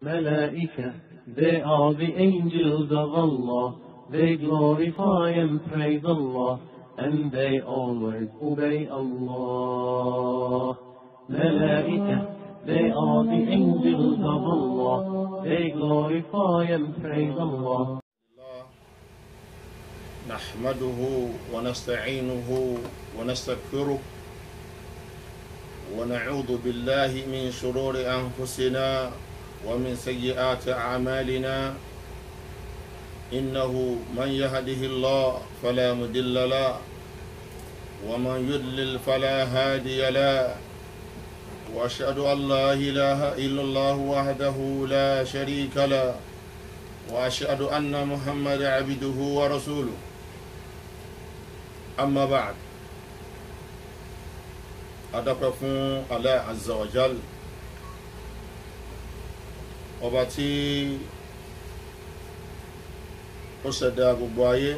Malaika, they are the angels of Allah. They glorify and praise Allah, and they always obey Allah. Malaika, they are the angels of Allah. They glorify and praise Allah. نحمده ونستعينه ونستغفره ونعوذ بالله من شرور أنفسنا ومن سيئات أعمالنا إنه من يهده الله فلا مضل له ومن يضلل فلا هادي له وأشهد أن لا إله إلا الله وحده لا شريك له وأشهد أن محمدا عبده ورسوله أما بعد adapẹ̀fún Allah Azza wa Jal ọba tí ó ṣẹ̀dá gbogbo ayé,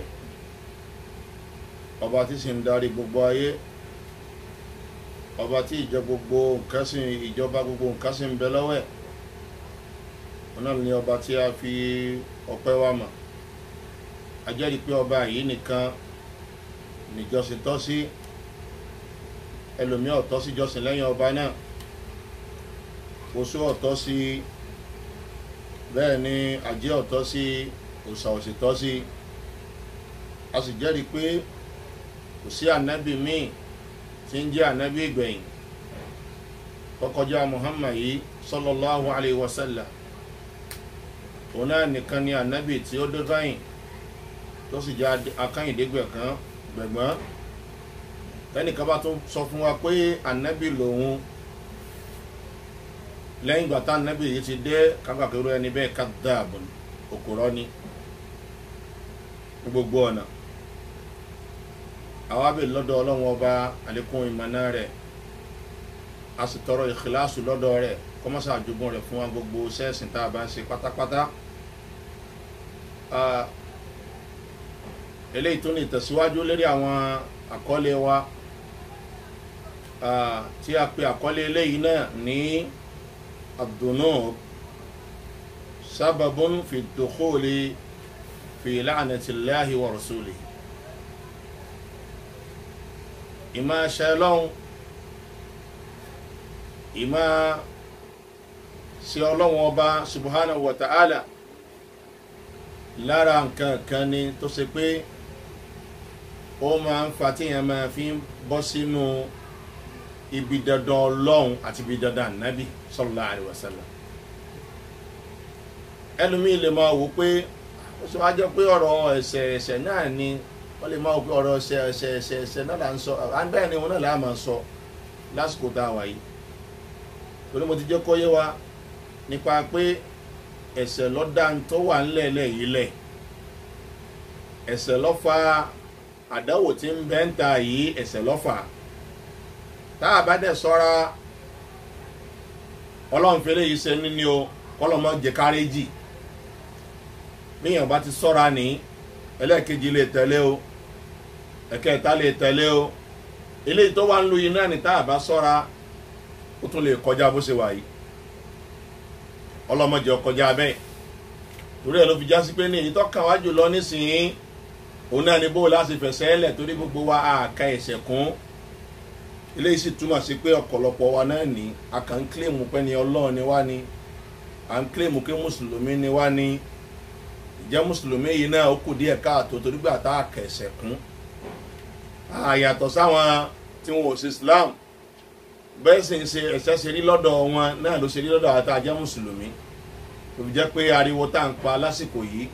ọba tí sì ń darí gbogbo ayé, ọba tí ìjọba gbogbo nǹkan sì ń bẹ lọ́wọ́ ẹ̀. Ọ̀nà ni ọba tí a fi ọpẹ́ wa mọ̀. A jẹ́rìí pé ọba yìí nìkan níjọ́sìn tọ́ sí, ẹlòmíì ọ̀tọ̀ sí jọ́sìn lẹ́yìn ọba náà, oṣù ọ̀tọ̀ sí, bẹ́ẹ̀ ni àjẹ́ ọ̀tọ̀ sí, òòṣà òsì tọ́ sí. A sì jẹ́rìí pé kò sí ànábì míì tí ń jẹ́ ànábì ìgbẹ̀yìn tó kọjá Muhammad yìí sallallahu alayhi wa sallam. Òun náà nìkan ni ànábì tí ó dé káyìn tó sì jẹ́ akányìndégbẹ̀kan gbẹ̀gbọ́n. Tẹ́nìkan bá tún sọ fún wa pé ànábì lòun lẹ́yìn ìgbà tá ànábì yìí ti dé, kágbàkérò ẹni bẹ́ẹ̀ kadhabun, òkúrọ́ ni ní gbogbo ọ̀nà. Àwa bẹ̀ lọ́dọ̀ Ọlọ́run ọba àlékún ìmọ̀nà rẹ̀, a sì tọrọ ìkìláàsù lọ́dọ̀ rẹ̀, kọ́mọ́sà àjogún rẹ̀ fún wa gbogbo sẹ́ẹ̀sìn tá a bá ń ṣe pátápátá. Eléyìí tó ní ìtẹ̀síwájú lérí àwọn àkọlé wa tí a pe àkọlé eléyìí náà ní ad-dunub sababun fi dukhuli fi la'natillahi wa rasulihi. Ìmá ṣẹlọ́hun, ìmá sí Ọlọ́run ọba subhanahu wa ta'ala lára nǹkan kan ni tó ṣe pé ó máa ń fa tíyàn máa fi bọ́ sínú ibi dandan Ọlọ́run àti ibi dandan Ànábì sallallahu alaihi wasallam. Ẹlòmíì lè máa wò pé ó sì wá jẹ́ pé ọ̀rọ̀ ẹ̀ṣẹ̀ náà ni wọ́n lè máa wò pé ọ̀rọ̀ ẹ̀ṣẹ̀ náà là ń sọ, bẹ́ẹ̀ ni wọn náà là máa sọ lásìkò tá a wà yìí. Torí mo ti jẹ́ kó yé wa nípa pé ẹ̀ṣẹ̀ lọ́dà tó wà ńlẹ̀ yìí lẹ̀, ẹ̀ṣẹ̀ ló fa àdáwò tí ń bẹ ń ta yìí, ẹ̀ṣẹ̀ ló fà. Tá a bá dẹ̀ sọ́ra, Ọlọ́run fẹ́lẹ́ yìí ṣe ní o, kọ́lọ́mọ jẹ káréjì. Bíyàn bá ti sọ́ra ní, ẹlẹ́ẹ̀kejì lè tẹ̀lé o, ẹ̀kẹta lè tẹ̀lé o. Eléyìí tó wà ń lu yìí náà ni tá a bá sọ́ra, ó tún lè kọjá bó ṣe wà yìí. Ọlọ́mọ jẹ́ ọkọjá bẹ́ẹ̀. Torí ẹ̀ ló fi já sí pé ní èyí tó kàn wá jù lọ nísìnyí, òun náà ni bó láti fẹsẹ̀ ẹlẹ̀, torí gbogbo wa àka ẹ̀ṣẹ̀ kún. Eléyìí sì túmọ̀ sí pé ọ̀pọ̀lọpọ̀ wa náà ní a kàn ń kílèmù pé ní Ọlọ́run ni wá ni, à ń kílèmù pé mùsùlùmí ni wá ni. Ìjẹ́ mùsùlùmí yìí náà ó kù díẹ̀ káàtó torí gbà tá a kà ẹ̀ṣẹ̀ kún. Àyàtọ̀ sáwọn tí wọn ò sí Islam, bẹ́ẹ̀ sì ń ṣe ẹ̀ṣẹ̀ ṣe rí lọ́dọ̀ wọn náà ló ṣe rí lọ́dọ̀ àti àjẹ́ mùsùlùmí. Tó fi jẹ́ pé ariwo tá à ń pa lásìkò yìí,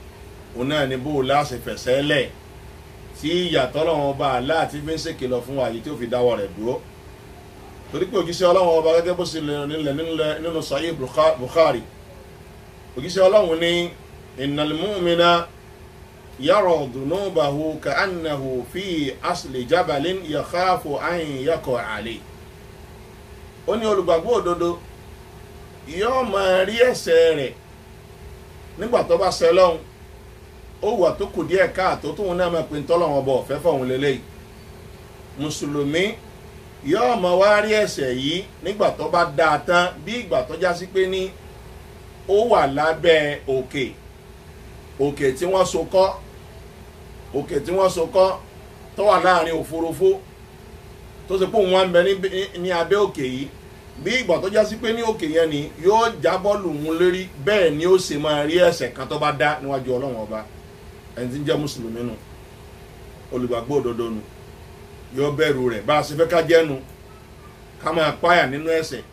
òun náà ni bó láti fẹsẹ̀ lẹ̀ tí ìyàtọ̀ Ọlọ́run ọba láti fi ń ṣèkìlọ̀ fún wa yìí tí ó fi dáwọ́ rẹ̀ dúró. Torí pé òjíṣẹ́ Ọlọ́run ọba gẹ́gẹ́ bó ṣe nílẹ̀ nínú Sahih Bukhari, òjíṣẹ́ Ọlọ́run ní innal mu'mina yara dhunubahu ka'annahu fi asli jabalin yakhafu an yaqa alayhi. Ó ní olùgbàgbọ́ òdodo yóò máa rí ẹ̀ṣẹ̀ rẹ̀ nígbà tó bá ṣẹ̀ Ọlọ́run, ó wà tó kù díẹ̀ káàtó tóun náà máa pè ń tọ́lọ́run ọba ọ̀fẹ́ fọ̀hún lélẹ́yìí. Mùsùlùmí yóò máa wá rí ẹ̀ṣẹ̀ yìí nígbà tó bá dáa tán, bí ìgbà tó já sí pé ní ó wà lábẹ́ òkè tí wọ́n so kọ́ tó wà láàrin òfurufú tó ṣe pé òun wá ń bẹ ní abẹ́ òkè yìí bí ìgbà tó já sí pé ní òkè yẹn ni yóò jábọ́ lù ú lérí bẹ́ẹ̀ ni ó sì máa rí ẹ̀ṣẹ̀ kan tó bá dá níwájú ọlọ́run ọba ẹni tí ń jẹ́ mùsùlùmí nù olùgbàgbọ́ òdodo nù yóò bẹ̀rù rẹ̀ bá a ṣe fẹ́ ká jẹ́nu ká máa páyà nínú ẹ̀ṣẹ̀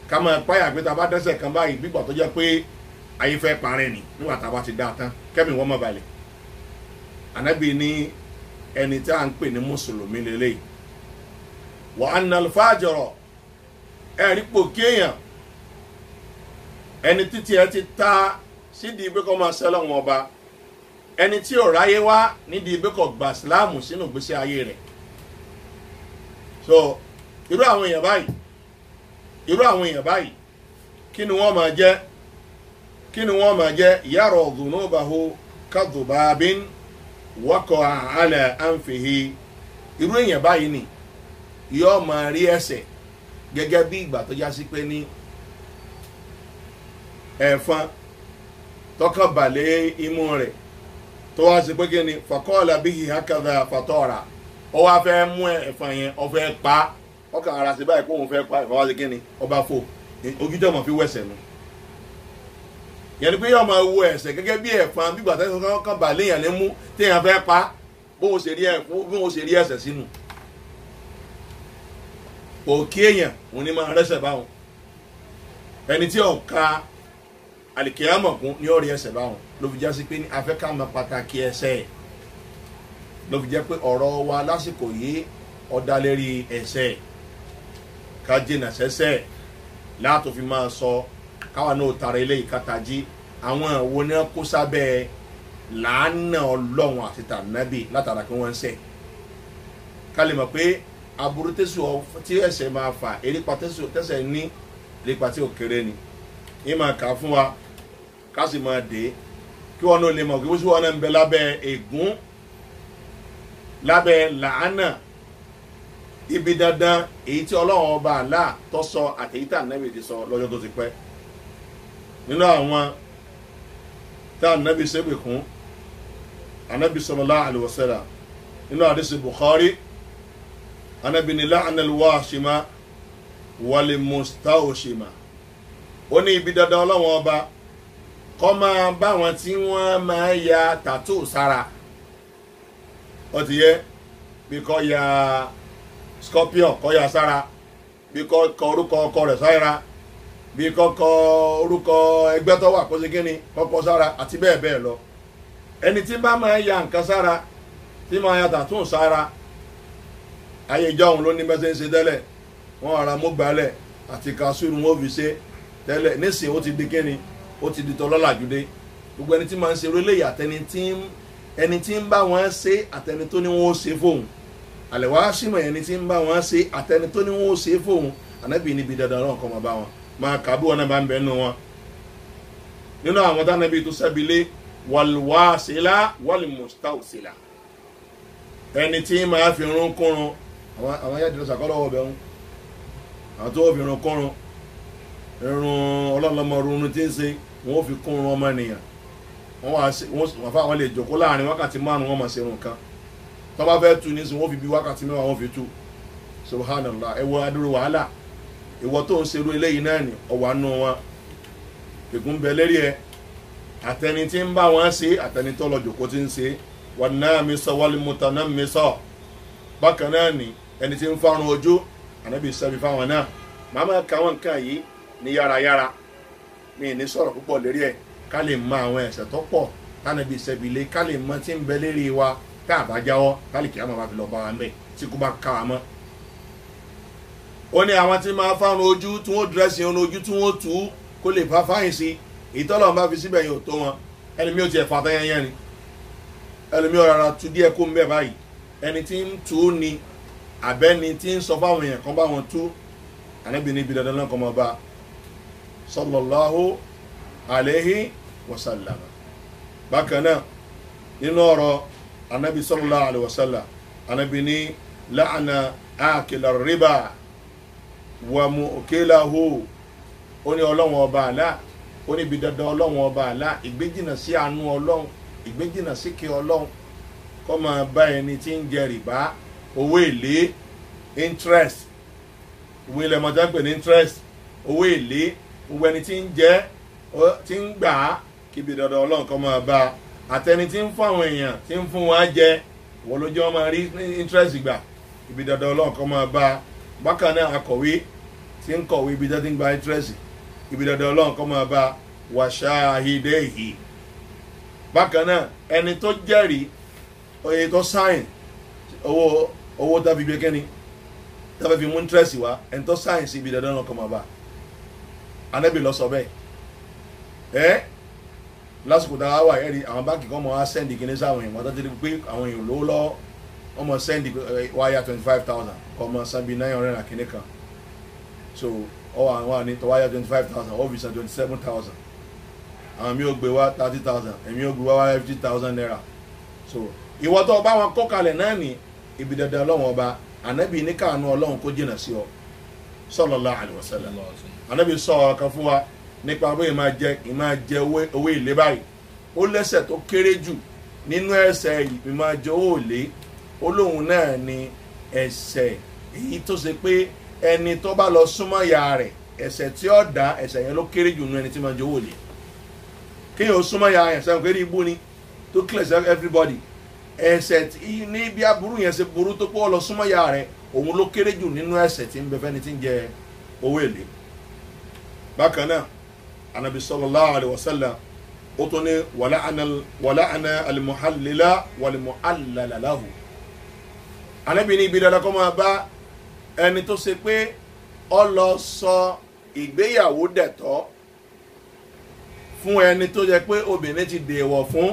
ká máa páyà pé tá a bá dẹ́ṣẹ̀ kan báyìí bí ìgbà tó jẹ́ pé ayé fẹ́ parẹ́ ni nígbà tá a bá ti dá a tán kẹ́mi wọ́n má balẹ̀ ànábì ní ẹni tí a ń pè ní mùsùlùmí lélẹ́yìí wa anna al-fajira ẹ̀rí pò kéèyàn ẹni títí ẹ ti ta sídìí pé kọ́ máa sẹ́lọ̀ wọn ọba ẹni tí ò ráyé wá nídìí pé kọ́ gba ìsìláàmù sínú ìgbésí ayé rẹ̀ so irú àwọn èèyàn báyìí kí ni wọ́n máa jẹ́ yàrá dhunubahu kadhubabin waqa'a ala anfihi irú èèyàn báyìí ni yóò máa rí ẹ̀ṣẹ̀ gẹ́gẹ́ bí ìgbà tó já sí pé ní ẹ̀fọn tọkàn balẹ̀ imú rẹ̀ tó wá sí pé kí ni faqala bihi hakadha fatara ó wá fẹ́ mú ẹ̀fọn yẹn ó fẹ́ pa ọkàn ara sí báyìí pé òun fẹ́ pa ẹ̀fọn wá sí kí ni ọba fò ojútọ̀ mọ̀ fi wẹ̀sẹ̀ nu yẹn ni pé yóò máa wo ẹ̀ṣẹ̀ gẹ́gẹ́ bí ẹ̀fọn bí ìgbà tó kàn balẹ̀ yẹn ní mú téèyàn fẹ́ pa bóun ṣe rí ẹ̀ṣẹ̀ sínú òkè èèyàn òun ni máa rẹ́sẹ̀ báwọn ẹni tí ọ̀ka àlìkìyàmọ̀ kún ní ọ̀rẹ́ ẹsẹ̀ báwọn ló fi já sí pé ní afẹ́kàmọ́ pàtàkì ẹsẹ̀ ló fi jẹ́ pé ọ̀rọ̀ wa lásìkò yìí ọ̀dà lérí ẹsẹ̀ ká jìnà sẹ́sẹ̀ láàtò fi máa sọ káwa náà tara eléyìí kàtàjí àwọn wo ni wọ́n kó sábẹ́ làánà ọlọ́run àti tànàbì látara kí wọ́n ń sẹ̀ ká lè mọ̀ pé aburú tí ẹsẹ̀ máa fà erépa tẹ́sẹ̀ ní erépa tí ò kéré ni yìí máa kà fún wa ká sì máa dé kí wọn náà lè mọ̀ kí wọ́n sì wọ́n náà ń bẹ lábẹ́ ègún lábẹ́ làánà ibi dandan èyí tí ọlọ́run ọba àlá tó sọ àtẹ̀yí tí ànábì ti sọ lọ́jọ́ tó ti pẹ́ nínú àwọn tí ànábì ṣépè kún ànábì sallallahu alaihi wasallam nínú àdìsí Bukhari ànábì ní la'ana al-washima wal-mustawshima ó ní ibi dandan ọlọ́run ọba kọ́ máa bá wọn tí wọ́n máa ya tàtó sára ó ti yẹ bí kò ya scorpion kọ́ ya sára bí kò kọ orúkọ ọkọ rẹ̀ sára bí kò kọ orúkọ ẹgbẹ́ tó wà kó ṣe kíni kọ́kọ́ sára àti bẹ́ẹ̀ bẹ́ẹ̀ lọ ẹni tí bá máa ya nǹkan sára tí máa ya tàtó sára ayé ìjọ òun ló ní bẹ́sẹ̀ ń ṣe tẹ́lẹ̀ wọ́n ara mú gbalẹ̀ àti kásùrù wọn fi ṣe tẹ́lẹ̀ nísìnyí ó ti di kíni ó ti di tọ́lọ́làjúdé gbogbo ẹni tí máa ń ṣe orílẹ̀-èdè ẹni tí ń bá wọn ṣe àtẹni tó ní wọn ó ṣe fóun àlẹ́wà símọ̀ ẹni tí ń bá wọn ṣe àtẹni tó ní wọn ó ṣe fóun ànábì níbi dandan náà kọ́ máa bá wọn máa kàbí wọn náà bá ń bẹ nínú wọn nínú àwọn tánàbí tó sẹ́bilé wàlúwàsílà wàlúmùstáwsílà ẹni tí máa fi rún kúrun àwọn yàtọ̀ lọ sàkọ́lọ́wọ́ bẹ̀ ń àwọn tó fi rún kúrun irun ọlọ́lọ́mọ runun tí ń ṣe wọ́n fi kúrun ọmọ ènìyàn wọ́n fà wọ́n lè jòkó láàrin wákàtí márùn wọ́n mọ̀ sí irun kan tó bá fẹ́ tu ní sí wọ́n fi bí wákàtí mẹ́wàá wọ́n fi tu subhanallah ẹwọ adúrú wàhálà ìwọ tó ń ṣerú eléyìí náà ni ọwọ́ àánú wọn ègún bẹ lérí ẹ àtẹni tí ń bá wọn ṣe àtẹni tó lọ jòkó tí ń ṣe wọn náà mi sọ wọlé mọta náà mi sọ bákan náà ni ẹni tí ń fárun ojú ànábì sẹbi fáwọn náà màmá káwọn nǹkan yìí ní yárayára mi ní sọ̀rọ̀ púpọ̀ lérí ẹ̀ ká lè mọ àwọn ẹ̀ṣẹ̀ tó pọ̀ tánàbí sẹ́bìlé ká lè mọ tí ń bẹ lérí wa ká àbájáwọ́ ká lè kí á máa bá fi lọ bá wa ń bẹ̀ tí kò bá ká wa mọ́. ó ní àwọn tí máa fárun ojú tí wọ́n dírẹ́sì irun ojú tí wọ́n tú kó lè fa fáyìn sí ìtọ́lọ́run bá fi síbẹ̀ yóò tó wọn ẹlòmí ò tiẹ̀ fàtà yẹn ni ẹlòmí ò rárá tú díẹ̀ kó ń bẹ̀ báyìí ẹni tí ń tú ni àbẹ́ni tí ń sọ fáwọn èèyàn kan bá wọn tú ànábì níbi dandan náà kọ́ mọ́ bá sallallahu alayhi wa sallam bákan náà nínú ọ̀rọ̀ anabi sallallahu alayhi wa sallam anabi ní la'ana akila riba wa mu'kilahu ó ní ọlọ́wọ́n ọba àlá ó níbi dandan ọlọ́run ọba àlá ìgbéjìnà sí àánú ọlọ́run ìgbéjìnà sí kí ọlọ́run kọ́ máa bá ẹni tí ń jẹ rìbá owó èlé interest owó ilẹ̀ mọ̀tá pè ní interest owó èlé gbogbo ẹni tí ń jẹ́ tí ń gbà á kíbi dandan ọlọ́run kọ́ máa bá àtẹni tí ń fún àwọn èèyàn tí ń fún wọn jẹ wọ́n ló jẹ́ wọn máa rí interest gbà kíbi dandan ọlọ́run kọ́ máa bá bákan náà akọ̀wé tí ń kọ̀wé ibi tó ti ń gba interest ibi dandan ọlọ́run kọ́ máa bá wàṣáhídéhì bákan náà ẹni tó jẹ́rìí oye tó sáyìn owó tó fi gbé kẹ́ni tó fi mú interest wá ẹni tó sáyìn sí ibi dandan ọlọ́run kọ́ máa bá Ànábì lọ sọ bẹ́ẹ̀ lásìkò tá a wà ẹ̀rí àwọn báńkì kan mọ̀ á sẹ́ndì kìíní sáwọn èèyàn wọ́n tó ti di pé àwọn èèyàn lówó lọ́wọ́ wọ́n mọ̀ sẹ́ndì wáyà 25,000 kọ́ mọ̀ san bí 900 àkíní kan so ọwọ́ àwọn àní tó wáyà 25,000 ó fi san 27,000 àwọn mi ò gbé wá 30,000 èmi ò gbé wá 50,000 naira so ìwọ tó bá wọn kó kalẹ̀ náà ní ibi dandan ọlọ́run ọba Ànábì ní káànú ọlọ́run kó jìnà sí ọ sallallahu alaihi wasallam Ànábì sọ ọ̀kan fún wa nípa bó ìmáa jẹ owó èlé báyìí ó lẹ́sẹ̀ tó kéré jù nínú ẹ̀ṣẹ̀ ìmáa jẹ owó èlé ó lóun náà ni ẹ̀ṣẹ̀ èyí tó ṣe pé ẹni tó bá lọ súnmọ́ ya rẹ̀ ẹ̀ṣẹ̀ tí ó dá ẹ̀ṣẹ̀ yẹn ló kéré jù nínú ẹni tí máa jẹ owó èlé kéèyàn ó súnmọ́ ya yẹn sẹ́wọ̀n kéré ibú ni tó clear sẹ́wọ̀n everybody ẹ̀ṣẹ̀ tí ní bí aburú yẹn ṣe burú tó pé ó lọ súnmọ́ ya rẹ̀ òun ló kéré jù nínú ẹ̀ṣẹ̀ tí ń bẹ fẹ́ni tí ń jẹ owó èlé bákan náà Ànábì sallallahu alaihi wasallam ó tún ní wàláàna alimuhallila walimuhallala lahu Ànábì ní ibi dandan kó máa bá ẹni tó ṣe pé ó lọ sọ ìgbéyàwó dẹ̀tọ́ fún ẹni tó jẹ pé obìnrin ti dèèwọ̀ fún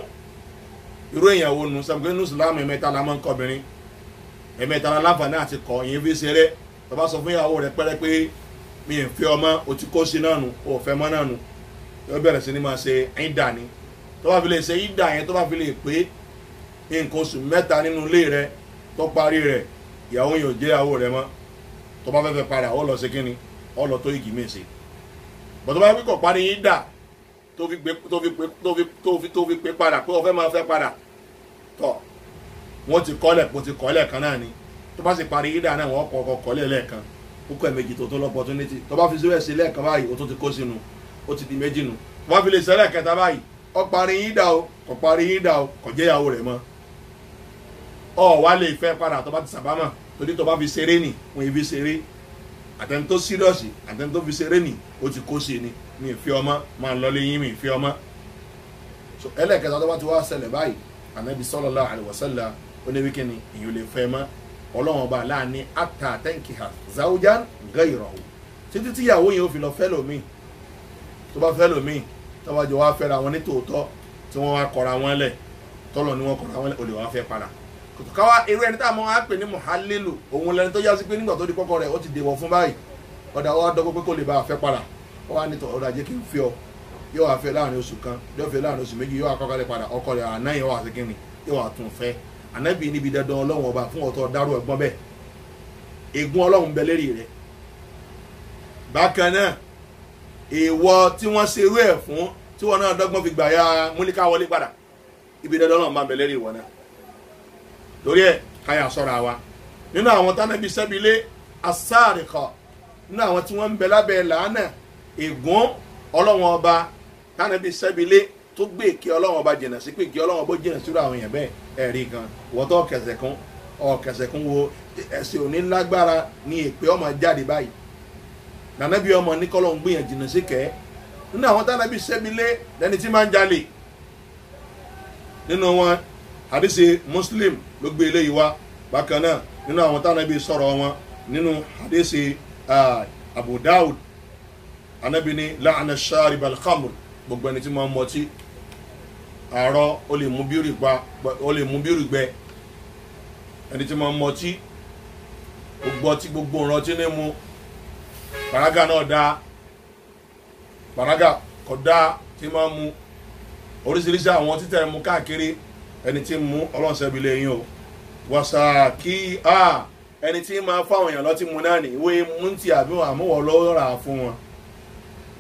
irú ìyàwó nù sàmùkẹ́ nù sùlámù ẹ̀mẹ́ta la máa ń kọ́ obìnrin ẹ̀mẹ́ta la láǹfààní àti kọ́ ìyẹn fi ṣeré tó bá sọ fún ìyàwó rẹ̀ pẹ́rẹ́ pé mi ì fi ọmọ o ti kó sí náà nù o fẹ́ mọ́ náà nù yóò bẹ̀rẹ̀ sí ni máa ṣe ìdà ni tó bá fi lè ṣe ìdà yẹn tó bá fi lè pé nǹkan oṣù mẹ́ta nínú ilé rẹ tó parí rẹ̀ ìyàwó yóò jẹ́ ìyàwó rẹ mọ́ tó bá fẹ́ padà ó lọ ṣe kíni ó lọ tó igi mèsè bọ̀ tó bá fi kọ̀ parí ìdà tó fi pé padà pé ó fẹ́ máa fẹ́ padà tọ̀ wọ́n ti kọ́lẹ̀ kó ti kọ́lẹ̀ kan náà ni tó bá sì parí ìdà náà wọ́n kọ́kọ́ kọ́lẹ̀ lẹ́ẹ̀kan ó kọ́ ẹ̀mejì tó l'opportunity tó bá fi sí rẹ̀ sí lẹ́ẹ̀kan báyìí ó tó ti kó sínú ó ti di méjì nù tó bá fi lè sẹ́lẹ̀ kẹta báyìí ó parí yín dà o kò parí yín dà o kò jẹ́ ìyàwó rẹ̀ mọ́ ọ wá lè fẹ́ padà tó bá ti sàbámà torí tó bá fi ṣeré nì wọ́n yìí fi ṣeré àtẹni tó sírọ̀sì àtẹni tó fi ṣeré nì ó ti kó sí ni mi ì fi ọmọ máa lọ lé yín mi ì fi ọmọ so ẹlẹ́kẹta tó bá ti wá ṣẹlẹ̀ báyìí Ànábì sallallahu alaihi wasallam ó ní wíkẹ́ ni ìyó lè fẹ́ mọ́ ọlọ́run ọba láàánú ata tẹ́ǹkìhà zawjan ghayrahu títí tíyàwó yẹn ó fi lọ fẹ́ lómi tó bá fẹ́ lómi tó bá jọ wá fẹ́ra wọn ní tòótọ́ tí wọ́n wá kọra wọn lẹ̀ tọ́lọ̀ ni wọ́n kọra wọn lẹ̀ olè wá fẹ́ padà kòtò káwá irú ẹni tá a mọ̀ á pè ní muhallilu òun lẹni tó yá sí pé nígbà tó di kọ́kọ́ rẹ̀ ó ti dèwọ̀ fún báyìí ọ̀dà wa dọ́gbọ́ pé kó lè bá a fẹ́ padà ó wá nítọ̀ ọ̀dà jẹ́ kí n fi ọ yóò wá fẹ́ láàrin oṣù kan yóò fẹ́ láàrin oṣù méjì yóò wá kọ́kọ́ lẹ̀ padà ọkọ rẹ̀ àná yẹn wà sí kíni yóò wá tún fẹ́ Ànábì níbi dandan ọlọ́run ọba fún ọ̀tọ̀ dárò ẹ̀gbọ́n bẹ́ẹ̀ ègún ọlọ́run bẹ lérí rẹ̀ bákan náà èèwọ̀ tí wọ́n ṣe irú ẹ̀ fún tí wọ́n náà dọ́gbọ́n fi gbà ya múlíká wọlé padà ibi dandan ọlọ́run bá bẹ lérí ìwọ náà lórí ẹ̀ káyà sọ́ra wa nínú àwọn tánàbí sẹ́bilé asáàrìkọ nínú àwọn tí wọ́n ń bẹ lábẹ́ làánà ègún ọlọ́run ọba tánàbí sẹ́bilé tó gbé èké ọlọ́run ọba jìnà sí pé èké ọlọ́run ọba jìnà sí àwọn èèyàn bẹ́ẹ̀ ẹ̀rí kan wọ́n tó kẹsẹ̀ kún wo ẹ̀sìn òní lágbára ní èpè ọmọ jáde báyìí nànàbí ọmọ níkọlọ́ ń gbìyànjú jìnà sí kẹ́ nínú àwọn tánàbí sẹ́bilé lẹ́ni tí máa ń jalè nínú wọn hadisi Muslim ló gbé eléyìí wá bákan náà nínú àwọn tánàbí sọ̀rọ̀ wọn nínú hadisi Abu Dawud Ànábì ní la'ana sharib al-khamr gbogbo ẹni tí máa ń mọtí àárọ̀ ó lè mú bírì gbẹ ẹni tí máa ń mọtí gbogbo ọ̀rọ̀ ní mu pàrágà náà dá pàrágà kò dá tí máa ń mu oríṣiríṣi àwọn títẹ̀ mú káàkiri ẹni tí mú ọlọ́sẹ̀bí lẹ́yìn o wàsà kí ẹni tí máa fáwọn èèyàn lọ́tí mu náà ní ìwé mú ti àbí wọn àmúwọ̀ lọ́rà fún wọn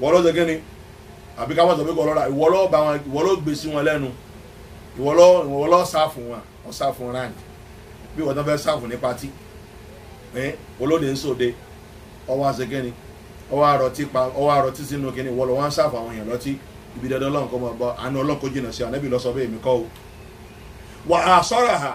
wọ́n lọ́sẹ̀ kí ni àbí ká wọ́n sọ pé kọ́ lọ́ra ìwọ ló gbé sí wọn lẹ́nu ìwọ ló sáfù wọn ọ sáfù rand bí wọ́n tó fẹ́ sáfù ní pati olóde ń sòde ọwọ́ àṣekẹ́ni ọwọ́ àrọ̀tí sínú kínní ìwọ lọ wọ́n sáfù àwọn èèyàn lọ́tí ibi dandan ọlọ́run kọ́ máa bọ́ àánú ọlọ́run kó jìnnà sí ànábì lọ́sọ bẹ́ẹ̀ mi kọ́ o. wà á sọ́ra ha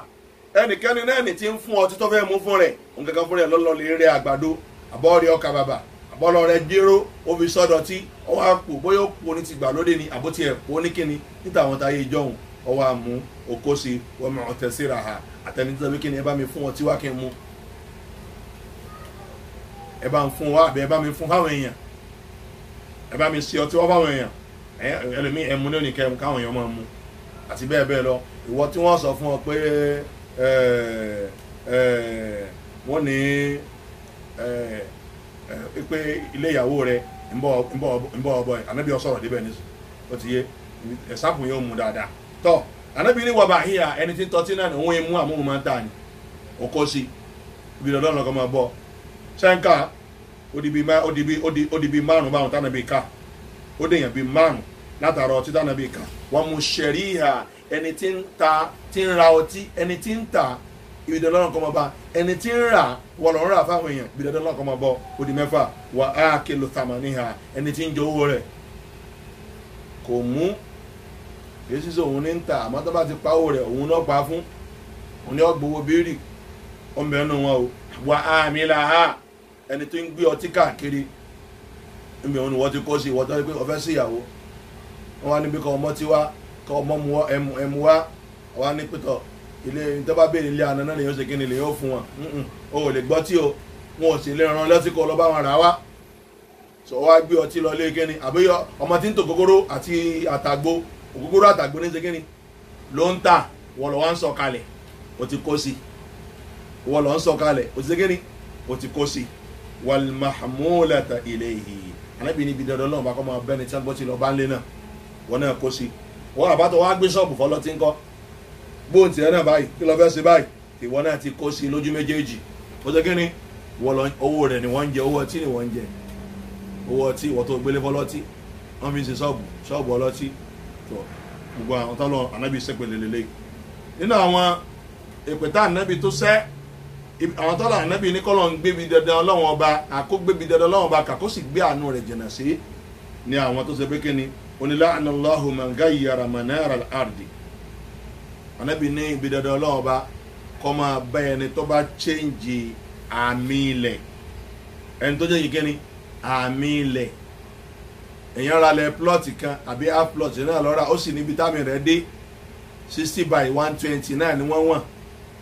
ẹnikẹ́ni náà ní ti ń fún ọtí tó fẹ́ mú fún rẹ̀ nǹkan fún rẹ̀ lọ́lọ́ lè àgbàdo àbọ̀rẹ̀ ọkà bàbà àbọ̀lọ́ rẹ̀ jéró ó fi sọ́dọ̀ tí ọwọ́ àpò bóyá ó pò ní ti gbà lóde ni àbótí ẹ̀ pò ní kíni níta àwọn táyé ìjọhùn ọwọ́ àmú okó sí wọ́n mọ̀ ọ̀tẹ̀ síra ha àtẹnitọ́ bí kíni ẹ bá mi fún ọtí wá kí n mú ẹ bá ń fún wa àbí ẹ bá mi fún fáwọn èèyàn ẹ bá mi ṣe ọtí wá fáwọn èèyàn ẹlòmí ẹmu ní oníkẹ́ káwọn èèyàn máa mú àti bẹ́ẹ̀ bẹ́ẹ̀ lọ ìwọ tí wọ́n sọ fún ọ pé wọ́n ní pé ilé ìyàwó rẹ ń bọ̀ ọbọ̀ ànábì ọ̀sọ̀rọ̀ débẹ̀ ní ó ti yé ẹ̀sáàpù yóò mú dáadáa tọ́ ànábì ní wàbà híyà ẹni tí ń tọ́tí náà ní òun imú àmúhùn máa ń tà ní òkó sí ibi lọ́dọ̀ ọ̀nà kan máa bọ̀ ṣẹ́ńkà ó di bí márùn-ún báwọn tánàbí ká ó dèyàn bíi márùn látara ọtí tánàbí ká wọ́n mú ṣẹ̀ríhà ẹni tí ń ra ọtí ẹni tí ń ta ibi dandan náà kọ́ máa bá ẹni tí ń rà wọ́n lọ́ọ́ rà fáwọn èèyàn ibi dandan náà kọ́ máa bọ́ ó di mẹ́fà wà á kìlọ̀ tàmánìhà ẹni tí ń jẹ owó rẹ̀ kò mú èyí sísè òun ní ń ta àmọ́ tó bá ti pa owó rẹ̀ òun náà pa fún òun ní ọgbowó bírì ọmọ ẹnu wọn o wà á mi là á ẹni tó ń gbé ọtí káàkiri níbi òun ni wọ́n ti kó sí ìwọ́n tó ń pé ọfẹ́ sí ìyàwó wọ́n wá níbi kan ọmọ tí wá kan ọmọ mu ẹmu wá wọ́n wá ní pẹ́tọ̀ ilé ìtọ́ba béèrè ilé àná náà lè yóò ṣe kí ni lè yóò fún wọn o ò lè gbọ́ tí o wọn ò sì lè ràn lọ́tí kọ́ lọ́ bá wọn rà wá sọ wá gbé ọtí lọ lé kíni àbíyọ ọmọ tí ń tò gógóró àti àtàgbó ògógóró àtàgbó ní ṣe kíni ló ń tà wọ́n lọ́ wá ń sọ kalẹ̀ o ti kó sí wọ́n lọ́ ń sọ kalẹ̀ o ti ṣe kíni o ti kó sí wàlmàmúlẹ̀tà ilé yìí anábì níbi dandan náà bá kọ́ máa bẹ́ni tí wọ́n ti lọ bá ń lé náà wọ́n náà kó sí wọ́n àbátọ̀ wá gbé ṣọ́ọ̀bù fọlọ́ tí ń kọ́ bóun tiẹ̀ náà báyìí kí lọ fẹ́ ṣe báyìí ìwọ náà ti kó sí lójú méjèèjì ó ṣe kíni owó rẹ̀ ni wọ́n ń jẹ owó ọtí ni wọ́n ń jẹ owó ọtí ìwọ tó gbélé fọlọ́tí wọ́n fi ń ṣe ṣọ́ọ̀bù ọlọ́tí tó gbogbo àwọn tó lọ anábì sẹ́pẹ̀ lélẹ́lẹ́ nínú àwọn ìpẹ̀tà anábì tó sẹ́ àwọn tọ́lá ànábì ní kọ́lọ̀ ń gbébi dandan ọlọ́wọ́n ọba àkó gbébi dandan ọlọ́wọ́n ọba kàkó sì gbé àánú rẹ̀ jìnnà sí ní àwọn tó ṣe pé kí ni onílà anallahu manga yàrá manara ardi ànábì ní ibi dandan ọlọ́wọ́n ọba kọ́ máa bá ẹni tó bá chẹ́ǹjì àmì ilẹ̀ ẹni tó chẹ́ǹjì kí ni àmì ilẹ̀ èèyàn ra lẹ̀ plọ́ọ̀tì kan àbí half plọ́ọ̀tì náà lọ́ra ó sì níbi táàmì rẹ̀ dé 60/120 náà ni wọ́n wọ̀n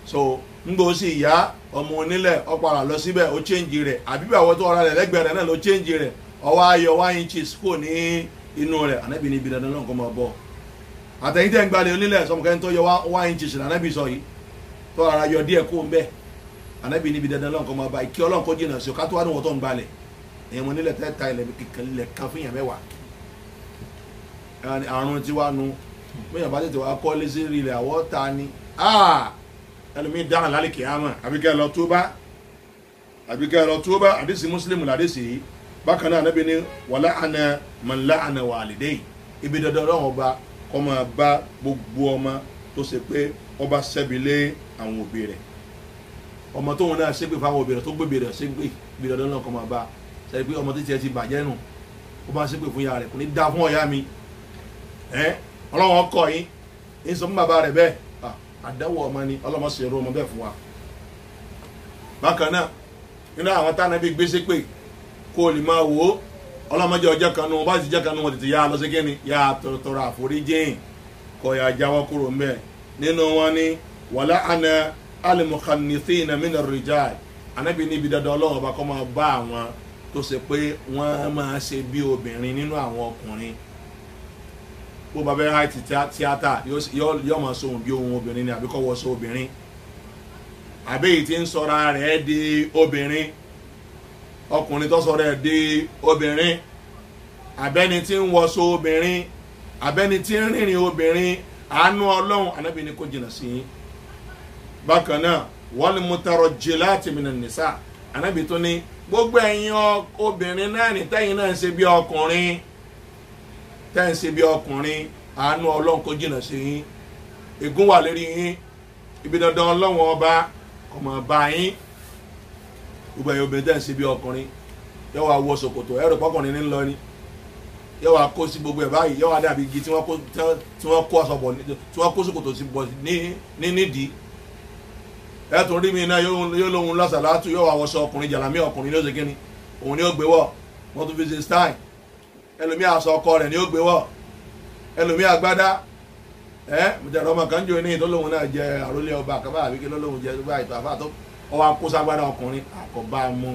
so ngbò sì yá ọmọ onílẹ̀ ọ̀pàrà lọ síbẹ̀ ó chẹ́ǹjì rẹ̀ àbíbẹ̀ àwọn tó ọ̀rá rẹ̀ lẹ́gbẹ̀ẹ́ rẹ̀ náà ló chẹ́ǹjì rẹ̀ ọwọ́ ayọ̀ 1 inches kò ní inú rẹ̀ ànábì ní ibi dandan náà kọ́ máa bọ̀ àtẹ̀yìntẹ̀ ń gbalẹ̀ onílẹ̀ sọmọkẹ́ni tó yọ 1 inches ànábì sọ yìí tó ara yọ díẹ̀ kó ń bẹ́ ànábì ní ibi dandan náà kọ́ máa bá ìkí ọlọ́run kó jìnnà sí ọ ká tó wá ní wọ́n tó ń gbalẹ̀ èèyàn onílẹ̀ tẹ́ ta ilẹ̀ kan fún yàn mẹ́wàá àrùn tí wàá nu bóyá bá tètè wá kọ́ lé sí ilẹ̀ àwọ̀ ta ni ẹlòmí dáhùn lálẹ́ kìámà àbíkẹ́ lọ túbá àdísì mùsùlùmí làdísì yìí bákan náà Ànábì ní wàlá àna màlá àna wàlídẹ́yì ibi dandan ọlọ́run ọba kọ́ máa bá gbogbo ọmọ tó ṣe pé ọba ṣẹ́bi lé àwọn òbí rẹ̀ ọmọ tóun náà ṣépè fáwọn òbí rẹ̀ tó gbé rẹ̀ ṣépè ibi dandan náà kọ́ máa bá ṣẹ́bi pé ọmọ tó tiẹ̀ ti bàjẹ́ nù ó bá ṣépè fún ìyá rẹ̀ kò ní dá fún ọ̀yá mi ọlọ́run ọkọ̀ yín ń sọ fún bàbá rẹ̀ bẹ́ẹ̀ àdáwọ̀ ọmọ ni ọlọ́mọ sì rú ọmọ bẹ́ẹ̀ fún wa bákan náà nínú àwọn tánàbí gbèsè pé kó o lè máa wò ó ọlọ́mọdé ọjọ́ kan nù bá ti jẹ́ kan nù wọ́n tètè yá lọ sí kíni yá tọrọ àforíjìn kọ ya jáwọ́ kúrò ń bẹ̀ nínú wọn ni wàlá àna al-mukhanithina min ar-rijal anábì níbi dandan ọlọ́run ọba kọ́ máa bá àwọn tó ṣe pé wọ́n máa ṣe bí obìnrin nínú àwọn ọkùnrin bó bá bẹ́ẹ̀ háìtì tíátà yóò máa sọ ohun bí ohun obìnrin ni àbí kọ́ wọ́ sọ obìnrin àbẹ́yìí tí ń sọra rẹ̀ di obìnrin ọkùnrin tó sọra rẹ̀ di obìnrin àbẹ́ni tí ń wọ́ sọ obìnrin àbẹ́ni tí ń rìnrìn obìnrin àánú ọlọ́run ànábì ní kó jìnnà sí yín bákan náà wal mutarajjilati minan nisa ànábì tó ní gbogbo ẹ̀yin obìnrin náà ní tẹ́yìn náà ń ṣe bí ọkùnrin tẹ́ ń ṣe bí ọkùnrin àánú ọlọ́run kó jìnnà sí yín ègún wà lérí yín ibi dandan ọlọ́run ọba ọmọ ọba yín gbogbo ẹ̀yọ́ obìnrin tẹ́ ń ṣe bí ọkùnrin yóò wá wọ ṣòkòtò ẹ̀rọ pọ́kùnrin ní lọ ni yóò wá kó sí gbogbo ẹ̀ báyìí yóò wá dàbí igi tí wọ́n kó aṣọ bọ̀ tí wọ́n kó ṣòkòtò sí bọ̀ ní nídìí ẹ̀tún rí mi náà yóò lóhun lọ́sàlátù yóò wá wọṣọ ọkùnrin jàlámí ọkùnrin ní ó ṣe kíni òun ni ó gbé wọ̀ wọ́n tún fi ṣe style ẹlòmí aṣọ ọkọ rẹ̀ ni ó gbé wọ̀ ẹlòmí agbádá mùtẹ̀rọ ọmọ kan jò ní ìtọ́lóhun náà jẹ àrólé ọba àkàbà àbíkí lọ́lóhun jẹ gbá ìtọ́ àfáà tó ọwọ́ akóṣágbádá ọkùnrin àkọ́bá mú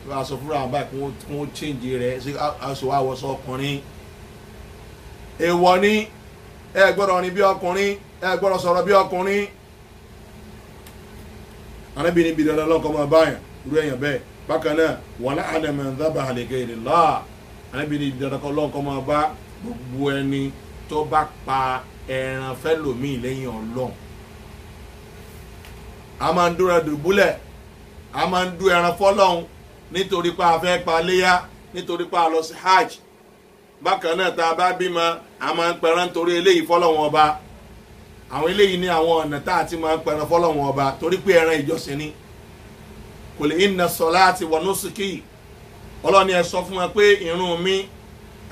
wọ́n aṣọ fúnra àwọn báyìí kún ó chíǹjì rẹ̀ sí aṣọ àwọ̀ṣọ ọkùnrin èèwọ̀ ni ẹ gbọ́dọ̀ rìn bí ọkùnrin ẹ gbọ́dọ̀ sọ̀rọ̀ bí ọkùnrin anábìnrin bìí dandan lọ́kọ́ máa báyàn irú èèyàn bẹ́ẹ̀ bákan náà wọ́n láàánú ẹ̀mẹ̀ ń dábàá àlèkè ìrìnlá anábìnrin bìí dandan lọ́kọ́ máa bá gbogbo ẹni tó bá pa ẹran fẹ́ lòmíì lẹ́yìn ọlọ́run a máa ń dúró dùbúlẹ̀ a máa ń dú ẹran fọ́lọ́run nítorí pa a fẹ́ pa léyà nítorí pa a lọ sí hajj bákan náà tá a bá bímọ a máa ń pẹran torí eléyìí fọ́lọ́run ọba àwọn eléyìí ní àwọn ọ̀nà tá a ti máa ń pẹran fọ́lọ́run ọba torí pé ẹran ìjọsìn ni kò lè inna salati wa nusuki ọlọ́ni ẹ sọ fún wa pé ìrun mi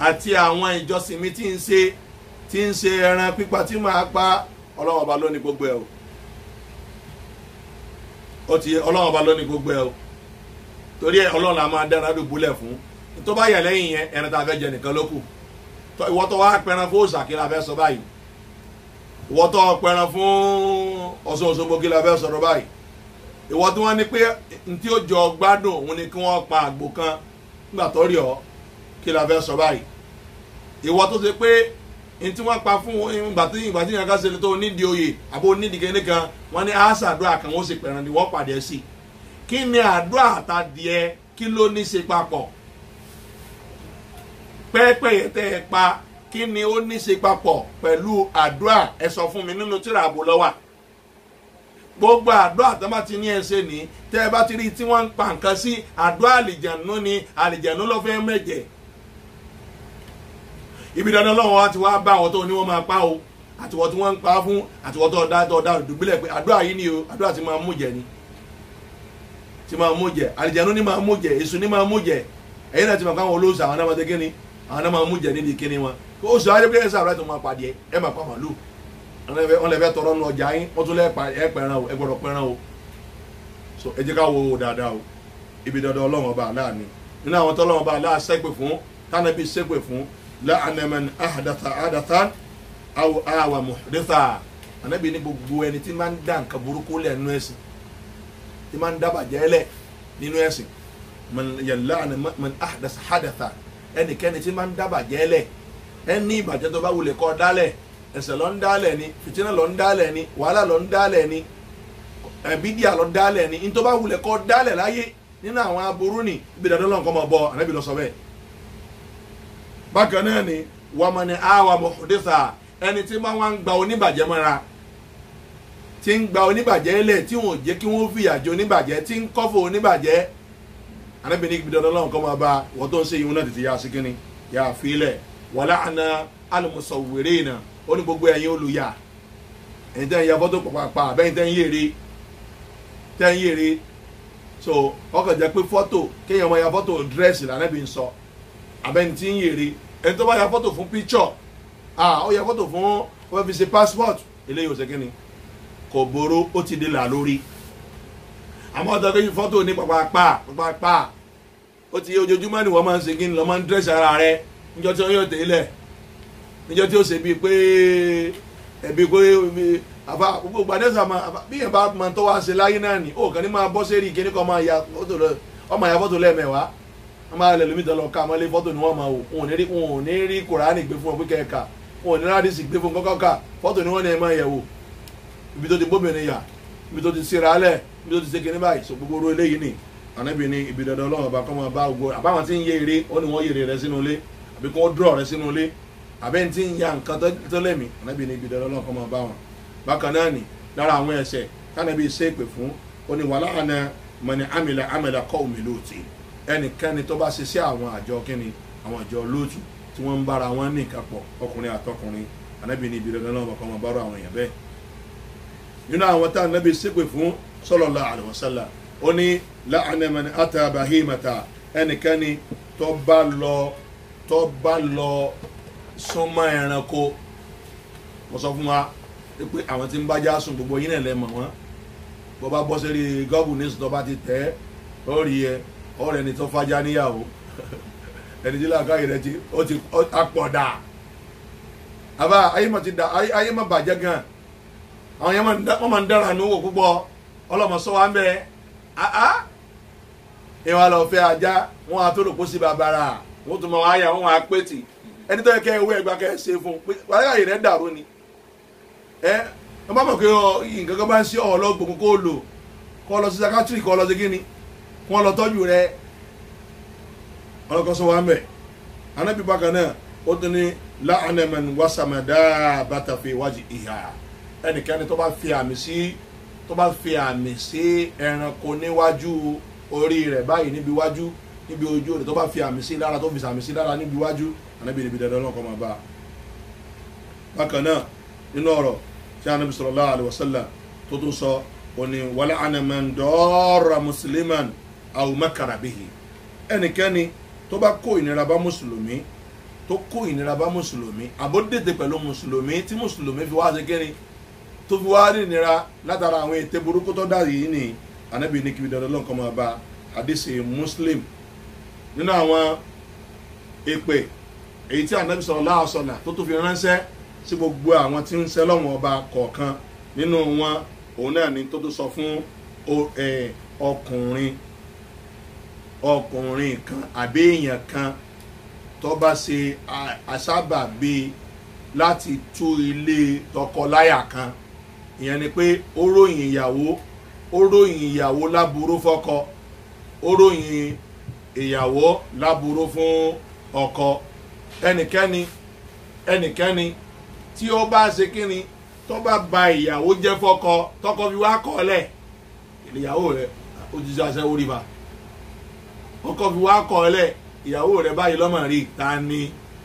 àti àwọn ìjọsìn mi tí ń ṣe ẹran pípa tí máa pa ọlọ́run ọba lónìí gbogbo ẹ̀ ó ti ọlọ́run ọba lónìí gbogbo ẹ̀ o torí ẹ ọlọ́run la máa dára dùbúlẹ̀ fún tó bá yẹ lẹ́yìn yẹn ẹran tá a fẹ́ jẹ nìkan ló kù ìwọ tó wá pẹran fún òòṣà kí la fẹ́ sọ báyìí ìwọ tó pẹran fún Ọ̀ṣun Òṣogbo kí la fẹ́ sọ̀rọ̀ báyìí ìwọ tí wọ́n ní pé ntí ó jọ gbádùn òun ni kí wọ́n pa àgbò kan nígbà tó rí ọ kí la fẹ́ sọ báyìí ìwọ tó ṣe pé ntí wọ́n pa fún ìgbà tí yẹn ká ṣe tó nídìí oyè àbó nídìí kẹ́ni kan wọ́n ní àṣà àdúrà kan wọ́n sì pẹ̀ràn ni wọ́n pàdé sí kí ni àdúrà àtàdìẹ kí ló ní ṣe papọ̀ pẹ́ẹ́pẹ́yẹ tẹ́ ẹ pa kí ni ó ní ṣe papọ̀ pẹ̀lú àdúrà ẹ sọ fún mi nínú tírà àbò lọ́wà gbogbo àdúrà tó bá ti ní ẹsẹ̀ ní tẹ́ ẹ bá ti rí tí wọ́n ń pa nǹkan sí àdúrà àlìjànú ni àlìjànú ló fẹ́ mẹ́jẹ̀ ibi dandan lọ́wọ́ wa ti wá bá àwọn tó ní wọ́n máa pa o àtiwọ́ tí wọ́n ń pa fún àtiwọ́ tó dá dùgbìlẹ̀ pé àdúrà yìí ni o àdúrà ti máa mú jẹ ni ti máa mú jẹ àlìjànú ni máa mú jẹ èṣù ni máa mú jẹ ẹ̀yin náà ti máa káwọn olóòṣà àwọn náà máa tẹ́ kíni àwọn náà máa mú jẹ nídìí kíni wọn ó sọ ayé pé ẹ sáà rẹ tó máa pàdé ẹ máa pa màlúù wọn lè fẹ́ tọrọ nù ọjà yín wọ́n tún lẹ́ pẹ̀ràn o ẹ gbọ́dọ̀ pẹ̀ràn o so ẹ jẹ́ ká wo dáadáa o ibi dandan ọlọ́run ọba àlá ni nínú àwọn tọ́lọ́run ọba àlá ṣépè fún tánàbí ṣépè fún la'ana man ahdatha hadathan aw awa muhditha ànábì ní gbogbo ẹni tí máa ń dá nǹkan burúkú lẹ̀ nínú ẹ̀sìn tí máa ń dábàjẹ́ lẹ̀ nínú ẹ̀sìn la'ana man ahdatha hadathan ẹnikẹ́ni tí máa ń dábàjẹ́ lẹ̀ ẹni ìbàjẹ́ tó bá wulẹ̀ kọ́ dálẹ̀ ẹ̀ṣẹ̀ ló ń dálẹ̀ ni fìtínà ló ń dálẹ̀ ni wàhálà ló ń dálẹ̀ ni bídíà ló ń dálẹ̀ ni ní tó bá wulẹ̀ kọ́ dálẹ̀ láyé nínú àwọn aburú ni ibi dandan lọ́nkọ́ máa bọ̀ ànábì ló sọ bẹ́ẹ̀. bákan náà ni wọ́n mọ̀ ní àwa muhditha ẹni tí máa ń gba oníbàjẹ́ mọ́ra tí ń gba oníbàjẹ́ lẹ̀ tí wọ́n jẹ́ kí wọ́n fìyà jẹ oníbàjẹ́ tí ń kọ́fọ̀ oníbàjẹ́ ànábì ní ibi dandan lọ́nkọ́ máa bá wọ́n tó ń ṣe ìhun náà tètè yá síkínní yá àfilẹ̀ wala ana al-musawwirina ó ní gbogbo ẹ̀yin olùyà ẹ̀yin tẹ́ ń ya fọ́tò pàpàpà àbẹ́yìn tẹ́ ń yèrè so ọkọ̀ jẹ́ pé fọ́tò kéèyàn máa ya fọ́tò dírẹ́sì lànàbí ń sọ àbẹ́yìn tí ń yèrè ẹni tó bá ya fọ́tò fún píkṣọ̀ ó ya fọ́tò fún wọ́n fi ṣe passport eléyìí ò ṣe kíni kò boró ó ti di là lórí àmọ́ ọ̀dọ́ kéyìn fọ́tò ní pàpàpà ó ti ojoojúmọ́ ni wọ́n máa ń ṣe kíni lọ́ máa ń dírẹ́sì ara rẹ níjọ́ tí wọ́n yóò tẹ́lẹ̀ níjọ́ tí ó ṣe bíi pé àfa gbogbo gbadẹ́sà bí yẹn bá máa tọ́ wá ṣe láyé náà ni ó kàn ní máa bọ́ sẹ́rí kíní kan máa ya fọ́tò lẹ́ẹ̀mẹ́wàá wọ́n máa lẹ̀ lómi tọ́lọ ká mọ́lé fọ́tò ni wọ́n máa wò wọn ò ní rí kùránì gbé fún ọ pé kẹ́ẹ̀ka wọn ò ní rádìsì gbé fún kọ́kọ́ ká fọ́tò ni wọ́n ní ẹ máa yẹ̀ wò ibi tó ti bóbìnrin yà ibi tó ti síra lẹ̀ ibi tó ti ṣe kíní báyìí so gbogbo oró eléyìí ni ànábì ní ibi dandan ọlọ́run ọba kọ́ máa bá gbogbo àbáwọn tí ń yé eré ó ní wọ́n yèrè rẹ sínú ilé àbí kí wọ́n dúró rẹ sínú ilé àbẹ́ni tí ń ya nǹkan tó lẹ́mí ànábì ní ibi dandan ọlọ́run kọ́ máa bá wọn bákan náà ni lára àwọn ẹ̀ṣẹ̀ tánàbí ṣépè fún ó ní wàhálà àna mọ̀ni amila qaumi Lut ẹnikẹ́ni tó bá ṣe sí àwọn àjọ kíni àwọn àjọ Lóòtù tí tí wọ́n ń bára wọn ní ìkápọ̀ ọkùnrin àtọkùnrin ànábì ní ibi dandan náà ọkọ̀ wọn bára àwọn èèyàn bẹ́ẹ̀. nínú àwọn tá ànábì ṣépè fún sallallahu alaihi wasallam ó ní la'ana man ata bahimata ẹnikẹ́ni tó bá lọ súnmọ́ ẹranko. mo sọ fún wa pé àwọn tí ń bá já sùn gbogbo yín náà lẹ mọ̀ wọ́n bó bá bọ́ sórí gọ́ọ̀bù ní sùn tó bá ti tẹ̀ ó rí ẹ ọ̀rẹ́ ni tó fájá níyàwó ẹni tí làákàyè rẹ ti apọ̀dà àbá ayé má bàjẹ́ gan àwọn yẹn wọ́n máa ń dára ní owó púpọ̀ ọlọ́mọsọ wa ń bẹ ìwà lọ fẹ́ ajá wọn á tó lò kó sí babara wọn tún máa wá yà wọn á pètì ẹni tó yẹ kẹ́ ewé ẹgbà kẹ́ ṣe fún pé wàhálà rẹ dàrú ni ẹ bá mọ̀ pé nǹkan kan bá ń ṣe ọlọ́gbọ̀n kó lò kó lọ sí sakatiri kó lọ sí kíni kó lọ tọ́jú rẹ ọlọ́kọ́sọ wa ń bẹ̀ anábì bákan náà ó tún ní la'ana man wasama dabbatan fi wajhiha ẹnikẹ́ni tó bá fi àmì sí ẹranko níwájú orí rẹ̀ báyìí níbi iwájú níbi ojú rẹ̀ tó bá fi àmì sí lára tó fi àmì sí lára níbi iwájú anábì níbi dandan náà kọ́ máa bá a. bákan náà nínú ọ̀rọ̀ tí anábì sallallahu alaihi wasallam tó tún sọ òní wala'ana man darra musliman aw makara bihi ẹnikẹ́ni tó bá kó ìnira bá mùsùlùmí àbódètè pẹ̀lú mùsùlùmí tí mùsùlùmí fi wá ṣe kéré tó fi wá rí ìnira látara àwọn ètè burúkú tó dà yìí ni anábì ní kí dandan lọ́nkọ́ máa bá hadisi Muslim. nínú àwọn èpè èyí tí anábì sallallahu alaihi wasallam tó tún fi ránṣẹ́ sí gbogbo àwọn tí ń ṣe lọ́wọ́n ọba kọ̀ọ̀kan nínú wọn òun náà ni tó tún sọ fún ọkùnrin kan àbí èèyàn kan tó bá ṣe àsábàbí láti tú ilé tọkọláyà kan ìyẹn ni pé ó ròyìn ìyàwó láburú fọ́kọ ó ròyìn ìyàwó láburú fún ọkọ ẹnikẹ́ni tí ó bá ṣe kíni tó bá ba ìyàwó jẹ́ fọ́kọ tọkọ fi wá kọ́lẹ̀ ìyàwó rẹ̀ ó ti ṣe aṣẹ́wó rí ba ọkọ fi wá kọ́lẹ̀ ìyàwó rẹ̀ báyìí lọ́mọ rí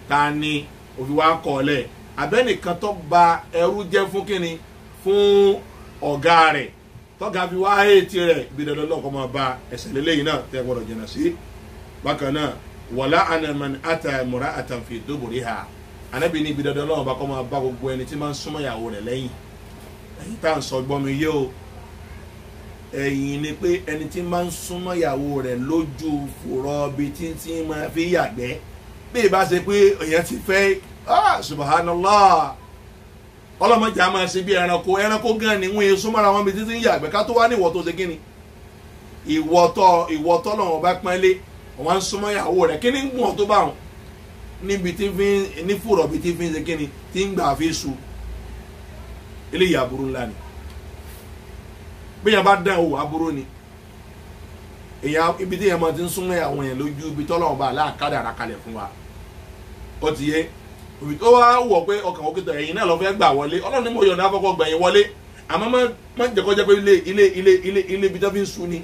ta ni ó fi wá kọ́lẹ̀ abẹ́nìkan tó ba ẹrú jẹ́ fún kíni fún ọ̀gá rẹ̀ tọ́gà fi wá ètí rẹ̀ bí dandan lọ́kọ́ máa ba ẹ̀sẹ̀ lélẹ́yìn náà tẹ́ gbọ́dọ̀ jìnnà sí. bákan náà wala'ana man ata imra'atan fi duburiha anábì ní ibi dandan lọ́wọ́ bá kọ́ máa bá gbogbo ẹni tí máa ń súnmọ́ ìyàwó rẹ̀ lẹ́yìn tá à ń sọ gbọ́ mi yé o ẹ̀yìn ni pé ẹni tí máa ń súnmọ́ ìyàwó rẹ̀ lójú fòrọ̀ bíi tí máa fi yàgbẹ́ bí ìbá ṣe pé èèyàn ti fẹ́ subhanallah ọlọ́mọdé a máa ṣe bí ẹranko gan ni wọ́n yẹ súnmọ́ra wọn bí títí ń yàgbẹ́ ká tó wá ní ìwọ tó ṣe kí ni ìwọ tọ́lọ́wọ́n bá pọ́nlé wọ́n ń súnmọ́ ìyàwó rẹ̀ kí ni ń gbọ́n tó bá wọn níbi tí fi ní fúrọ̀ bí tí fi ń ṣe kí ni tí ń gbà fi su eléyìí aburú ńlá ni bí yẹn bá dán owó aburú ni èyàn ibi tí yẹn máa ti ń súnmọ́ ìyàwó yẹn lójú ibi tọ́lọ́wọ́n bá aláàkádà ara kalẹ̀ fún wa ó ti yé òbí tó wá wọ̀ pé ọkàn òkúta ẹ̀yìn náà lọ fẹ́ gbà wọlé ọlọ́run ní mo yọ̀ǹda afọ́kọ́ gbẹ̀yìn wọlé àmọ́ má jẹ́kọ́ jẹ́ pé ilé ibi tó fi ń sun ni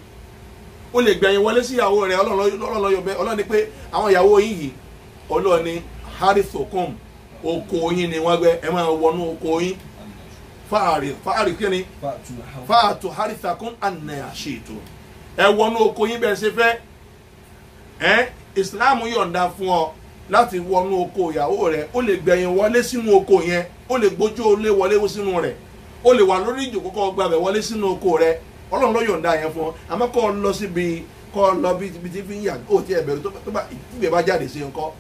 ó lè gbẹ̀yìn wọlé sí ìyàwó rẹ̀ ọlọ́run ní pé àwọn ìyàwó yín yìí ọlọ́run ní harithokum oko yín ni wọ́n gbẹ ẹ máa wọnú oko yín fáàrí kíni fáàtù harithakum anna shi'tum ẹ wọnú oko yín bẹ́ẹ̀ ṣe fẹ́ ìsìláàmù yọ̀ǹda fún ọ láti wọnú oko ìyàwó rẹ̀ ó lè gbẹ̀yìn wọlé sínú oko yẹn ó lè gbójú olé wọlé sínú rẹ̀ ó lè wà lórí ìjòkó kọ́ gbàbẹ̀ wọlé sínú oko rẹ̀ ọlọ́run ló yọ̀ǹda yẹn fún ọ àmọ́ kọ́ lọ síbi kọ́ lọ bí tí fi ń yà ó ti ẹ̀bẹ̀rù tó bá ìbẹ̀ bá jáde sí nǹkan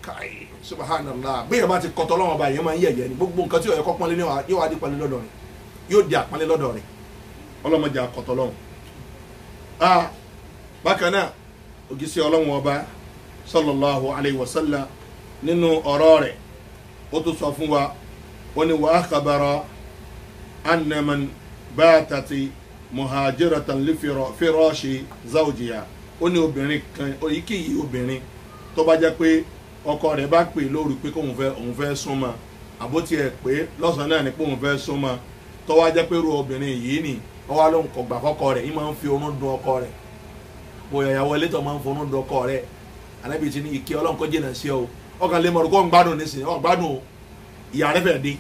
káì subhanallah bí yẹn bá ti kọ́tọ́ lọ́wọ́ báyìí yẹn máa ń yẹ̀yẹ́ ni gbogbo nǹkan tí ó yẹ kọ́ pọ́nlé yóò wá di pọ́nlé lọ́dọ̀ rẹ̀ yóò di àpọ́nlé lọ́dọ̀ rẹ̀ ọlọ́mọdé akọ́tọ́ lọ́wọ́. bákan náà ògìsì ọlọ́run ọba sallallahu alayhi wa sallam nínú ọ̀rọ̀ rẹ̀ ó tún sọ fún wa ó ní wa akhbara anna man batati muhajiratan li firashi zawjiha ó ní obìnrin kan èyíkéyìí obìnrin tó bá jẹ́ pé ọkọ rẹ̀ bá pè lóru pé òun fẹ́ súnmọ́ àbótí ẹ̀ pé lọ́sàn-án náà ni pé òun fẹ́ súnmọ́ tó wá jẹ́ pé irú obìnrin yìí ni ó wá lóhùn kọ̀ gbà fọ́kọ rẹ̀ yìí máa ń fi orun dun ọkọ rẹ̀ bóyá ìyàwó ilé tó máa ń forún dun ọkọ rẹ̀ ànábì ti ní ìkẹ́ ọlọ́run kó jìnnà sí ọ ọkàn lè mọ̀rọ̀ kó ń gbádùn nísìnyí ọ̀ gbádùn o ìyá rẹ fẹ́ dé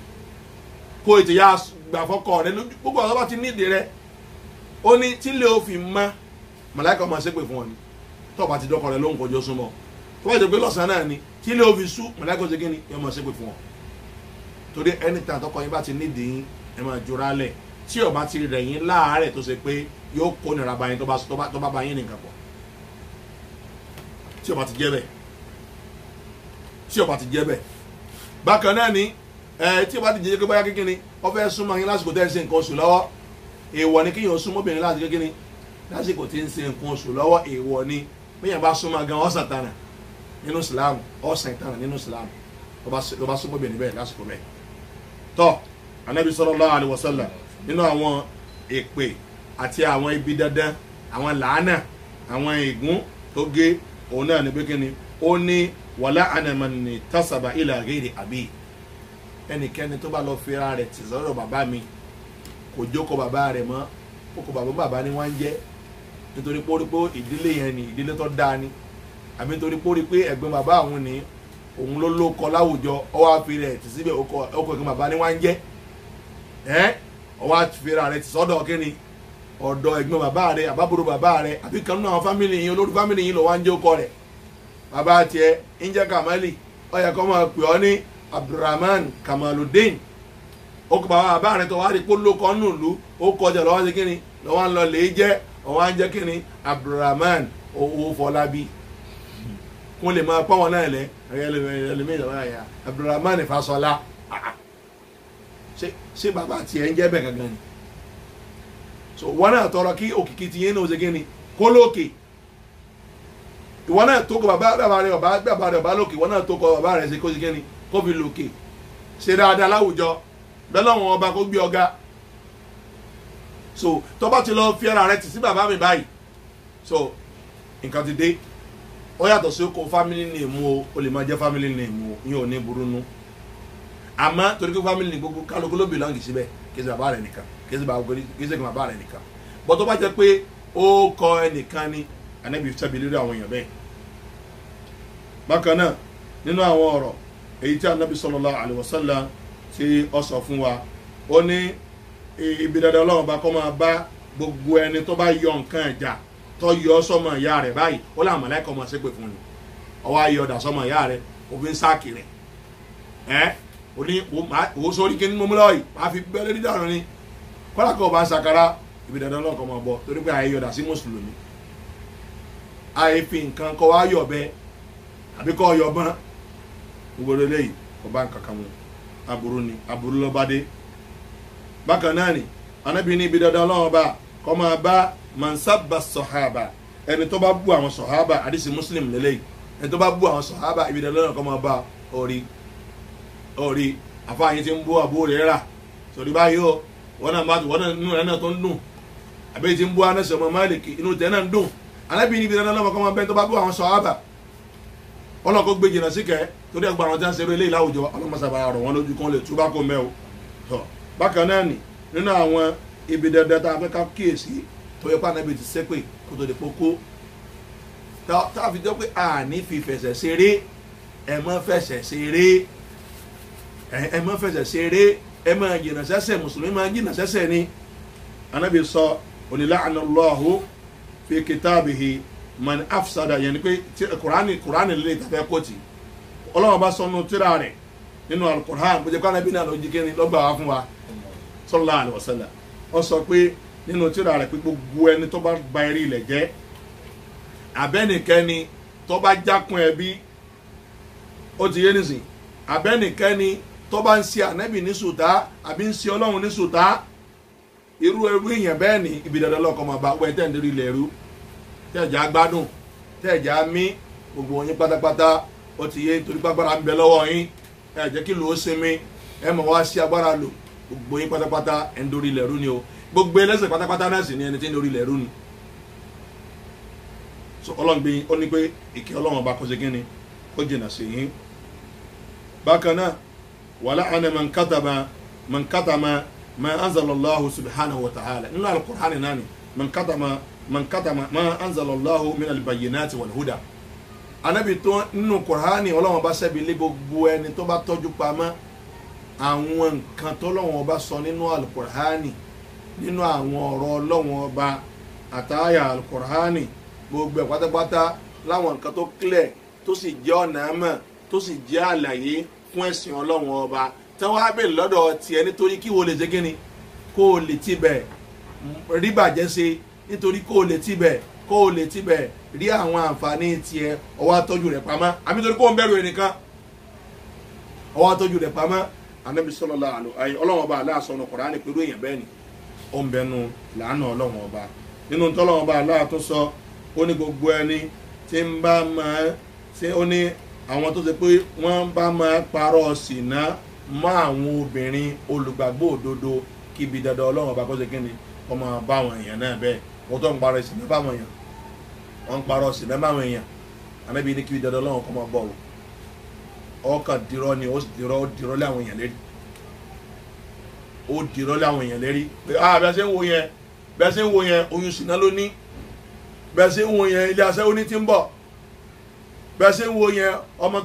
kó ètò ya gbà fọkọ rẹ lójú gbogbo àwọn bá ti nídìí rẹ ó ní tí lè ó fi mọ́ màláìka máa ṣépè fún ọ ni tó bá ti dọ́kọ rẹ ló ń kọjú súnmọ́ tó bá ti pé lọ́sàn-án náà ni tí lè ó fi sú màláìka ó ṣe kí ni yóò máa ṣépè fún ọ torí ẹni tàn tọkọ yín bá ti nídìí ẹ máa jura lẹ̀ tí ó bá ti rẹ̀ yín láàárẹ̀ tó ṣe pé yóò kó nira bá yín tó bá bá yín nìkan pọ̀ tí ó bá ti jẹ́ bẹ́ẹ̀ tí ó bá ti jẹ́ bẹ́ẹ̀ bákan náà ni tí ó bá ti jẹ́ pé báyà kékeré wọ́n fẹ́ súnmọ́ yín lásìkò tẹ́ ń ṣe nǹkan oṣù lọ́wọ́ èèwọ̀ ni kéèyàn súnmọ́ obìnrin láti kékeré lásìkò tí ń ṣe nǹkan oṣù lọ́wọ́ èèwọ̀ ni bíyàn bá súnmọ́ gan ọ̀sán tànà nínú ìsìlámù ọ̀sán tànà nínú ìsìlámù ló bá súnmọ́ obìnrin bẹ́ẹ̀ lásìkò bẹ́ẹ̀ tọ́ Ànábì sallallahu alaihi wasallam nínú àwọn èpè àti àwọn ibi dandan àwọn làánà àwọn ègún tó gé òun náà ní pékinni ó ní wàlá ànàmọ́ni tásàbà ila ghairi àbí ẹnikẹ́ni tó bá lọ fira rẹ̀ tì sọ́dọ̀ bàbá mi kò jókòó bàbá rẹ̀ mọ́ kókò bàbá ni wọ́n ń jẹ́ nítorí pé ó rí pé ìdílé yẹn ni ìdílé tó dáa ni àbí nítorí pé ó rí pé ẹ̀gbọ́n bàbá òun ni òun ló lóko láwùjọ ọwọ́ àfi rẹ̀ tì síbẹ̀ ọkọ̀ ẹ̀gbọ́n bàbá ni wọ́n ń jẹ́ ọwọ́ àfihàn rẹ̀ ti sọ́dọ̀ kíni ọ̀dọ̀ ẹ̀gbọ́n bàbá rẹ̀ àbábúrò bàbá rẹ̀ àbí kan náà fámìlì yín olórí fámìlì yín ló wá ń jẹ́ ọkọ rẹ̀ bàbá tiẹ̀ ń jẹ́ Kamali ó yẹ kó máa pè ọ́ ní Abdulrahman Kamaludin ó kọ bàbá rẹ̀ tó wá rí póló kan nùlú ó kọjá lọ́wọ́ sí kíni lọ́wọ́ ń lọ lè jẹ́ ọwọ́ ń jẹ́ kíni Abdulrahman owó Fọlábí kún lè máa pọ́n wọn náà lẹ́ ẹlẹ́mìíràn Abdulrahman Fasola ṣé bàbá tiẹ̀ ń jẹ́ bẹ́ẹ̀ gangan ni so wọn náà tọrọ kí òkìkí ti yín náà ṣe kí ni kó lókè ìwọ náà tó kọ bàbá rẹ ọba lókè ìwọ náà tó kọ bàbá rẹ ṣe kó ṣe kí ni kó fi lókè ṣe dáadáa láwùjọ lọ́lọ́wọ́n ọba kó gbé ọ̀gá so tó bá ti lọ fi ara rẹ tì sí bàbá mi báyìí so nǹkan ti dé ó yàtọ̀ sí kó family name o lè máa jẹ́ family name o yín ò ní burú nú àmọ́ torí pé family ní gbogbo kálukú ló belong síbẹ̀ kí ṣe bàbá rẹ̀ nìkan kí ṣe bàbá rẹ̀ nìkan bọ́ tó bá jẹ́ pé ó kọ ẹnìkan ni Ànábì sẹ́bi lórí àwọn èèyàn bẹ́ẹ̀. bákan náà nínú àwọn ọ̀rọ̀ èyí tí Ànábì sallallahu alaihi wasallam tí ó sọ fún wa ó ní ibi dandan Ọlọ́run bá kọ́ máa bá gbogbo ẹni tó bá yọ nǹkan ẹ̀jà tó yọ sọ́mọ ìyá rẹ̀ báyìí ó láwọn màláíkà máa ṣépè fún ni ọwọ́ ayé ọ̀dà sọ́mọ ìyá rẹ̀ òfin sáàkì rẹ̀ oni wo sori kí ni mo mú lọ yìí máa fi bẹ́ẹ̀ lórí dànù ni kọ́lá kọ́ bá ń sakara ibi dandan lọ́kọ̀ máa bọ̀ torí pé àyè yọ̀dà sí mùsùlùmí àyè fi nǹkan kọ́ wá yọ̀ bẹ́ẹ̀ àbí kọ́ yọ̀ bọ́n gbogbo eléyìí kọ́ bá ń kankan mu aburú ni aburú ló bá dé. bákan náà ni Ànábì ní ibi dandan lọ́wọ́ bá kọ́ máa bá mansaba sọ̀hábà ẹni tó bá bú àwọn sọ̀hábà àdìsí muslim lélẹ́yìí ẹni tó bá bú àwọn sọ̀hábà ibi dandan lọ́wọ́ kọ́ máa bá orí àfáàyín tí ń bú àbúrò rẹ̀ rà sọ̀rí báyìí ó wọ́n náà nínú rẹ̀ náà tó ń dùn àbẹ́yìí tí ń bú Anas ọmọ Málíkì inú tẹ̀ náà ń dùn Ànábì níbi dandan lọ́wọ́ kọ́ máa bẹ́ẹ̀ tó bá bú àwọn sọ̀hábà ọlọ́kọ́ gbé jìnnà síkẹ́ torí ẹgbà àwọn tí wọ́n ń ṣeré eléyìí láwùjọ ọlọ́mọṣàbà rọ̀ wọ́n lójú kan lè túbá kó mẹ́ o bákan náà nì nínú àwọn ibi dandan tá a fẹ́ ká kíyèsí tó yẹ pé Ànábì ti ṣépè kó tó di pókó tá a fi jẹ́ pé àní fi fẹsẹ̀ ṣeré ẹ má fẹsẹ̀ ṣeré ẹ má fẹsẹ̀ ṣeré ẹ má jìnnà sẹ́sẹ̀ mùsùlùmí má jìnnà sẹ́sẹ̀ ni Ànábì sọ onílànàlọ́hù fi kìtàbìhì man afsada yẹn ni pé kùránì lè tàfẹ́ kọ́tì Ọlọ́run bá sọnù tírà rẹ̀ nínú alukùrán bó jẹ́ kó Ànábì náà ló jí kí lọ́gbà wá fún wa sallallahu alaihi wasallam ó sọ pé nínú tírà rẹ̀ pé gbogbo ẹni tó bá ba eré ilẹ̀ jẹ́ abẹ́nìkẹ́ni tó bá jákun ẹbí ó ti yé nísìn abẹ́nìkẹ́ni tó bá ń ṣe Ànábì ní sùtá àbí ń ṣe Ọlọ́run ní sùtá irú èèyàn bẹ́ẹ̀ ni ibi dandan lọ́kọ̀ máa bá wẹ́n tẹ́ ń dérí ilẹ̀ ẹ̀rú tẹ́ẹ̀jà gbádùn tẹ́ẹ̀jà mí gbogbo yín pátápátá ó ti yé torí pàgbára ń bẹ lọ́wọ́ yín ẹ jẹ́ kí ló ó sinmi ẹ mọ̀ wá sí agbára lò gbogbo yín pátápátá ẹ̀ ń dorí ilẹ̀ ẹ̀rú ni o gbogbo ẹlẹ́sẹ̀ pátápátá náà sì ni ẹni tí ń dorí ilẹ̀ ẹ̀rú ni. so Ọlọ́run gbé ó ní pé ìkẹ́ Ọlọ́run ọba kó ṣe kí ni ó jìnnà sí yín. bákan náà wàlá àná man katama ma anzalallahu subhanahu wa ta'ala nínú al-Qur'an náà ni man katama ma anzalallahu min al-bayyinati wal huda anábì tó nínú kùránì ọlọ́wọ́n bá ṣẹ́bi lé gbogbo ẹni tó bá tọ́jú pamọ́ àwọn nǹkan tó lọ́wọ́n bá sọ nínú alukùránì nínú àwọn ọ̀rọ̀ ọlọ́wọ́n ọba àtàyà alukùránì gbogbo ẹ̀ pátápátá láwọn nǹkan tó clear tó sì jẹ́ ọ̀nà àmọ́ tó sì jẹ́ àlàyé fún ẹ̀sìn ọlọ́wọ́n ọba tí wọ́n á bèèrè lọ́dọ̀ tiẹ̀ nítorí kí wo lè ṣe kí ni kó o lè tibẹ̀ rí bàjẹ́ ṣe nítorí kó o lè tibẹ̀ rí àwọn àǹfààní tiẹ̀ ọwọ́ àtọ́jú rẹ̀ pamọ́ àbí torí kó o ń bẹ̀rù ẹnìkan ọwọ́ àtọ́jú rẹ̀ pamọ́ anabi sallallahu alaihi ọlọ́wọ́n ọba aláàsọ ọ̀nà Kùránì pẹ̀lú èèyàn bẹ́ẹ̀ ni ó ń bẹnu làánà ọlọ́wọ́n ọba nínú tọ́lọ́wọ́n ọba aláà tó sọ ó ní gbogbo ẹni tí ń bá máa ṣe ó ní àwọn tó ṣe pé wọ́n bá máa parọ́ ṣìnà mọ́ àwọn obìnrin olùgbàgbọ́ òdodo kíbi dandan ọlọ́wọ́n ọba kó ṣe kí ni wọ́n máa bá àwọn èèyàn náà bẹ́ẹ̀ wọ́n tó ń parọ́ ṣìnà báwọn èèyàn wọ́n ń parọ́ ṣìnà báwọn èèyàn ànábì ní kíbi dandan ọlọ́wọ́n kọ́ máa bọ̀ ọkàn dìrọ́ ni ó dìrọ́ lé àwọn èèyàn lérí pé bẹ́ẹ̀ ṣe ń wo yẹn oyún ṣìnà ló ní bẹ́ẹ̀ ṣe ń wo yẹn ilé aṣẹ́wó ní ti ń bọ̀ bẹ́ẹ̀ ṣe ń wo yẹn ọmọ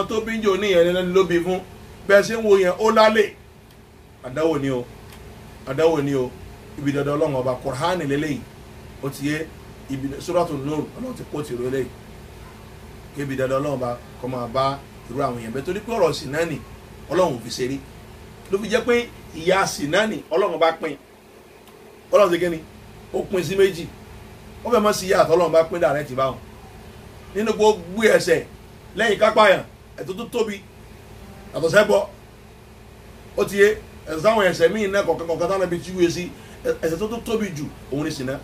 tó bí ń jò ní yẹn lẹ́nu ló bí fún bẹ́ẹ̀ ṣe ń wo yẹn ó lálẹ́ àdáwò ni o ibi dandan ọlọ́run ọba Kùránì lélẹ́yìí ó ti yé ibi Suratul Nur ọlọ́run ti kó tìrò lélẹ́yìí kí ibi dandan ọlọ́run ọba kọ́ máa bá irú àwọn èèyàn bẹ́ẹ̀ torí pé ọ̀rọ̀ sìnánì ọlọ́run ò fi ṣeré ló fi jẹ́ pé ìyà sìnánì ọlọ́run bá pín ọlọ́run ṣe kí ni ó pín sí méjì wọ́n fẹ́ mọ́ sí ìyà àtọ́lọ́run bá pín dàrẹ́ ti báwọn nínú gbogbo ẹ̀ṣẹ̀ lẹ́yìn kápáyàn ẹ̀tọ́ tó tóbi àtọ̀sẹ́bọ̀ ó ti yé ẹ̀sẹ̀ táwọn ẹ̀ṣẹ̀ míì náà kọ̀ọ̀kan táwọn ẹbí tí wúye sí ẹ̀ṣẹ̀ tó tóbi jù òun ni ṣìnà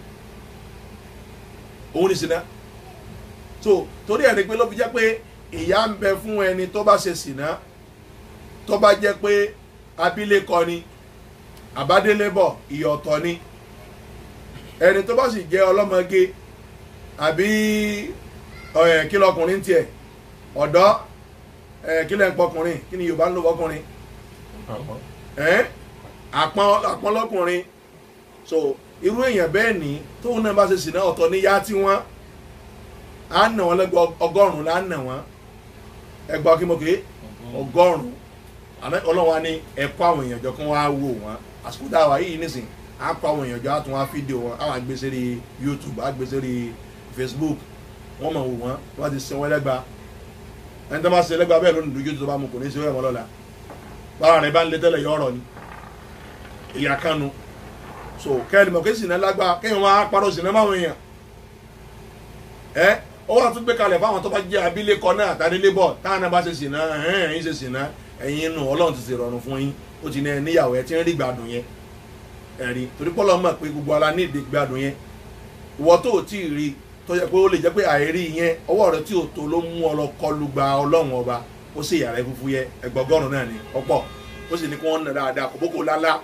so torí ẹ̀ ní pé ló fi jẹ́ pé ìyà ń bẹ fún ẹni tó bá ṣe ṣìnà tó bá jẹ́ pé abilékọ ni àbádélébọ̀ ìyọ̀tọ̀ ni ẹni tó bá sì jẹ́ ọlọ́mọge àbí kí lọkùnrin tiẹ̀ ọ̀dọ́ kí lẹ́ ń pọkùnrin kí ni Yorùbá ń lò fọkùnrin àpọ́n lọ́kùnrin so irú èèyàn bẹ́ẹ̀ ni tóun náà bá ṣe ṣìnà ọ̀tọ̀ níyà tí wọ́n á nà wọ́n lẹ́gbẹ̀ẹ́ ọgọ́rùn-ún lá nà wọ́n ẹgbàá kí mo kéé ọgọ́rùn-ún ọlọ́run wa ní ẹ̀kọ́ àwọn èèyàn jọ kí wọ́n á wò wọ́n àsìkò dáwà yìí nísìnyí á kọ́ àwọn èèyàn jọ á tún wá fídíò wọn á wà gbé sórí YouTube á gbé sórí Facebook wọ́n mọ̀ wò wọ́n wọ́n ti sin wọ́n lẹ́gbàá ẹni tó bá ṣe lẹ́gbàá bẹ́ẹ̀ lónìí lójú tó bá mu kò ní í ṣe wẹ́ẹ̀ mọ́ lọ́la bára rẹ̀ bá ń lé tẹ́lẹ̀ yọ ọ̀rọ̀ ni ìyá kanu so kẹ́ẹ̀lì mọ̀ kéṣì náà lágbá kéèyàn máa parọ́ sí náà máwọn èèyàn ó wà tún gbé kalẹ̀ fáwọn tó bá jẹ́ abilékọ náà àtàdélébọ̀ táwọn náà bá ṣe sì náà ẹ̀yìn ṣe sì náà ẹ̀yìn inú Ọlọ́run ti ṣe rọrùn fún yín ó ti ní ẹ níyàwó ẹ ti ń rí gbádùn yẹn ẹ̀rí torí pọ́lọ́ mọ̀ pé gbogbo ara ní ìdí gbádùn yẹn ìwọ tó ò tí ì rí tó yẹ pé ó lè jẹ́ pé àìrí yẹn ọwọ́ rẹ tí ò tó ló mú ọ lọ kọlu gba Ọlọ́run ọba ó sì yàrá fúfú yẹ ẹgbọgọrùn náà ni ọ̀pọ̀ ó sì ní kí wọ́n nà dáadáa kò bókò lálá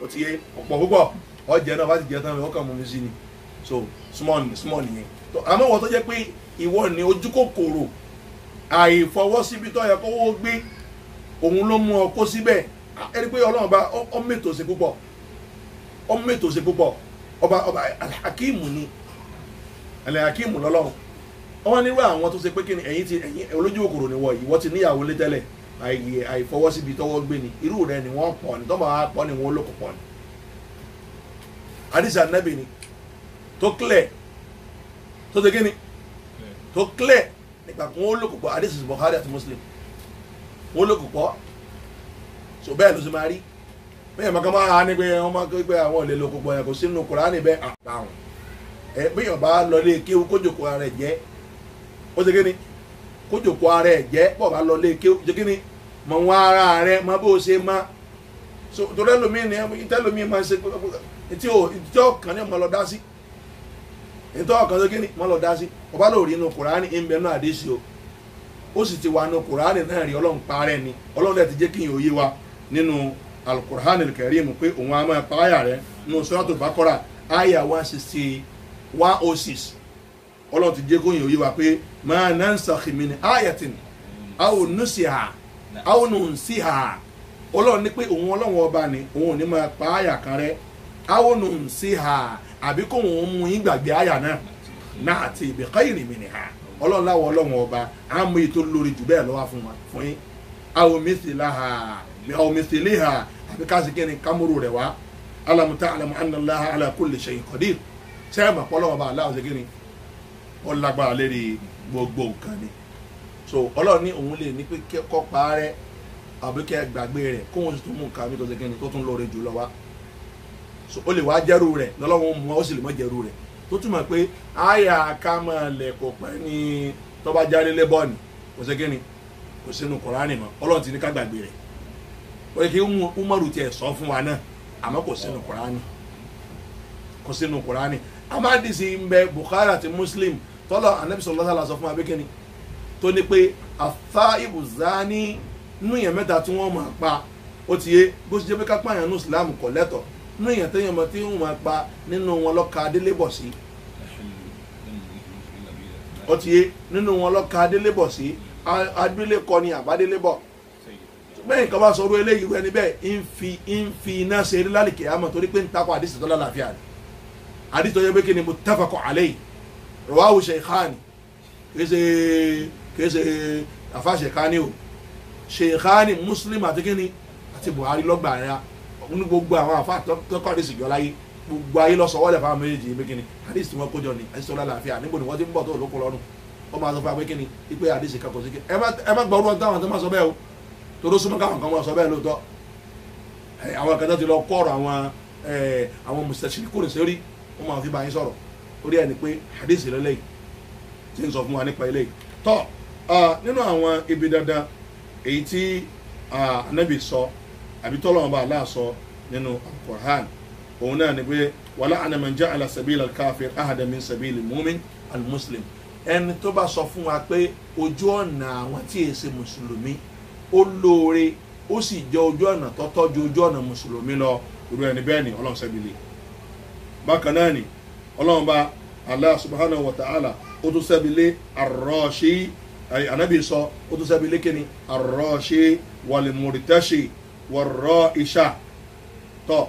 ó ti yé ọ̀pọ̀ púpọ̀ ọjẹ náà bá ti jẹ tán ọkàn mú mi sí ni so small nìyẹn àmọ́ wọ́n tó jẹ́ pé ìwọ ni ojú kòkòrò àìfọwọ́síbi tó yẹ kówó gbé òun ló mú ọ kó síbẹ̀ ẹni pé Ọlọ́run bá ọ mẹ́tò sí púpọ̀ ọba alhakimu ni alhakimu lọ́lọ́run wọ́n nírú àwọn tó ṣe pé kíni ẹ̀yin olójú òkòrò ni wọ́n yìí wọ́n ti níyàwó lé tẹ́lẹ̀ àìfọwọ́síbi tọ́wọ́ gbé ni irú rẹ̀ ni wọ́n pọ̀ ni tọ́mọ̀ wá pọ̀ ni wọ́n lókò pọ̀ ni àdìsí ànábì ni tó clear tó ṣe kíni tó clear nípa kí wọ́n lókò pọ̀ àdìsí Bukhari àti Muslim wọ́n lókò pọ̀ so bẹ́ẹ̀ ló ṣe máa rí bẹ́ẹ̀ mọ̀ká máa ní pé wọ́n máa gbé àwọn olè lókò pọ̀ yẹn kò sínú Kùránì bẹ́ẹ̀ àtàwọn bíyàn bá lọlé kéwú kójòkó ara ẹ̀ jẹ́ ó ṣe kíni kójòkó ara ẹ̀ jẹ́ bọ́ọ̀ bá lọlé kéwú ṣe kíni mọ̀ wọn ara rẹ̀ mọ bó ṣe má so torí ẹlòmíì ni tẹlòmíì máa ṣe tí ọkàn ní ọmọ lọ dá sí tí ọkàn ṣe kíni mọ lọ dá sí ọba lò rí inú Kùránì ń bẹ náà dé sí o ó sì ti wà nínú Kùránì náà rí Ọlọ́run parẹ́ ni Ọlọ́run dẹ̀ ti jẹ́ kí n òye wa nínú Al-Qur'an al-Karim pé òun á máa pa àyà rẹ̀ nínú Suratul Baqara àyà 106 Ọlọ́run ti jẹ́ kó yìn òye wa pé ma nansakh min ayatin aw nusiha aw nunsiha Ọlọ́run ní pé òun Ọlọ́run ọba ni òun ò ní máa pa àyà kan rẹ̀ aw nunsiha àbí kó òun mú yín gbàgbé àyà náà na'ti bi khayrin minha ọlọ́run láwọ ọlọ́run ọba àmọ́ ètò lórí jù bẹ́ẹ̀ lọ́wọ́ fún yín àwọn mithliha àbí káàsì kí ni kámúrò rẹ̀ wá alam ta'lamu anna Allaha ala kulli shay'in qadir sẹ́ẹ̀mà pọ́lọ́wọ́ bá aláwọ̀ sí kí ni ó lágbára lérí gbogbo nǹkan ni so ọlọ́run ní òun lè ní pé kọ́ parẹ́ àbí kẹ́ gbàgbé rẹ̀ kó wọn sì tún mú nǹkan mi tó ṣe kí ni tó tún lóore jù lọ wá so ó lè wá jẹ́rú rẹ̀ lọ́lọ́run mú ó sì lè mọ́ jẹ́rú rẹ̀ tó túmọ̀ pé àyà ká máa lẹ̀ kó pẹ́ ní tọ́ba jáde lébọ́ọ̀nì kò ṣe kí ni kò sínú Kùránì mọ́ ọlọ́run ti ní ká gbàgbé rẹ̀ ó yẹ kí Umaru tiẹ̀ sọ fún wa náà àmọ́ kò sínú Kùránì kò sínú Kùránì amadisi ń bẹ Bukhari àti Muslim tọ́lọ̀ Ànábì sallallahu alaihi wasallam sọ fún abékẹ́ni tó ní pé àfáìbù zani nínú èèyàn mẹ́ta tí wọ́n máa pa ó ti yé bó ṣe jẹ́ pé kápá èèyàn ní Islam kò lẹ́tọ̀ nínú èèyàn téèyàn mọ̀ tí wọ́n máa pa nínú wọn lọ́ka adélébọ̀ sí ó ti yé nínú wọn lọ́ka adélébọ̀ sí adélébọ̀ ni àbádélébọ̀ bẹ́ẹ̀ nǹkan bá sọ orú eléyìí wẹ́ni bẹ́ẹ̀ ń fi iná ṣe eré lálẹ́ kìámọ̀ torí pé ń takò àdìsí tó lálàáfíà rẹ̀ àdìsí tó yẹ pé kí ni muttafaq alayhi rawahu shaykhani kìí ṣe àfa Shaykhani o Shaykhani Muslim àti kí ni àti Buhari lọ́gbà rẹ̀ ní gbogbo àwọn àfa tọ́kọ̀ àdìsí jọ láyé gbogbo ayé lọ́sọ̀wọ́lẹ̀ fáwọn méjèèjì pé kí ni àdìsí tí wọ́n kójọ ni àdìsí tó lálàáfíà níbo ni wọ́n ti ń bọ̀ tó lóko lọ́rùn wọ́n máa sọ fún wa pé kí ni ipe àdìsí kakọ̀ sí kí ẹ má gbọ́ ọdún táwọn tó máa sọ bẹ́ẹ̀ o toro súnmọ́ káwọn kan máa sọ bẹ́ẹ̀ lóòótọ́ àwọn kan tó ti lọ kọ́ọ̀rọ̀ àwọn mùsùlùmí kò sórí wọ́n máa fi bá yín sọ̀rọ̀ orí ẹni pé àdìsí lélẹ́yìí tí ń sọ fún wa nípa eléyìí tọ́ nínú àwọn ibi dandan èyí tí Ànábì sọ àbí tọ́lọ́wọ́n bá aláà sọ nínú Al-Qur'an òun náà ni pé wala'ana man ja'ala sabila al-kafir ahada min sabili al-mu'min al-muslim ẹni tó bá sọ fún wa pé ojú ọ̀nà àwọn tí èsì mùsùlùmí ó lóore ó sì jẹ́ ojú ọ̀nà tó tọ́jú ojú ọ̀nà mùsùlùmí lọ irú ẹni bẹ́ẹ̀ ni ọlọ́run sẹ́bìlì bákan náà ni ọlọ́run bá Allah subhanahu wa ta'ala ó tún sẹ́bìlì ar-rashi Ànábì sọ ó tún sẹ́bìlì kíni ar-rashi wal-murtashi war-raisha tọ́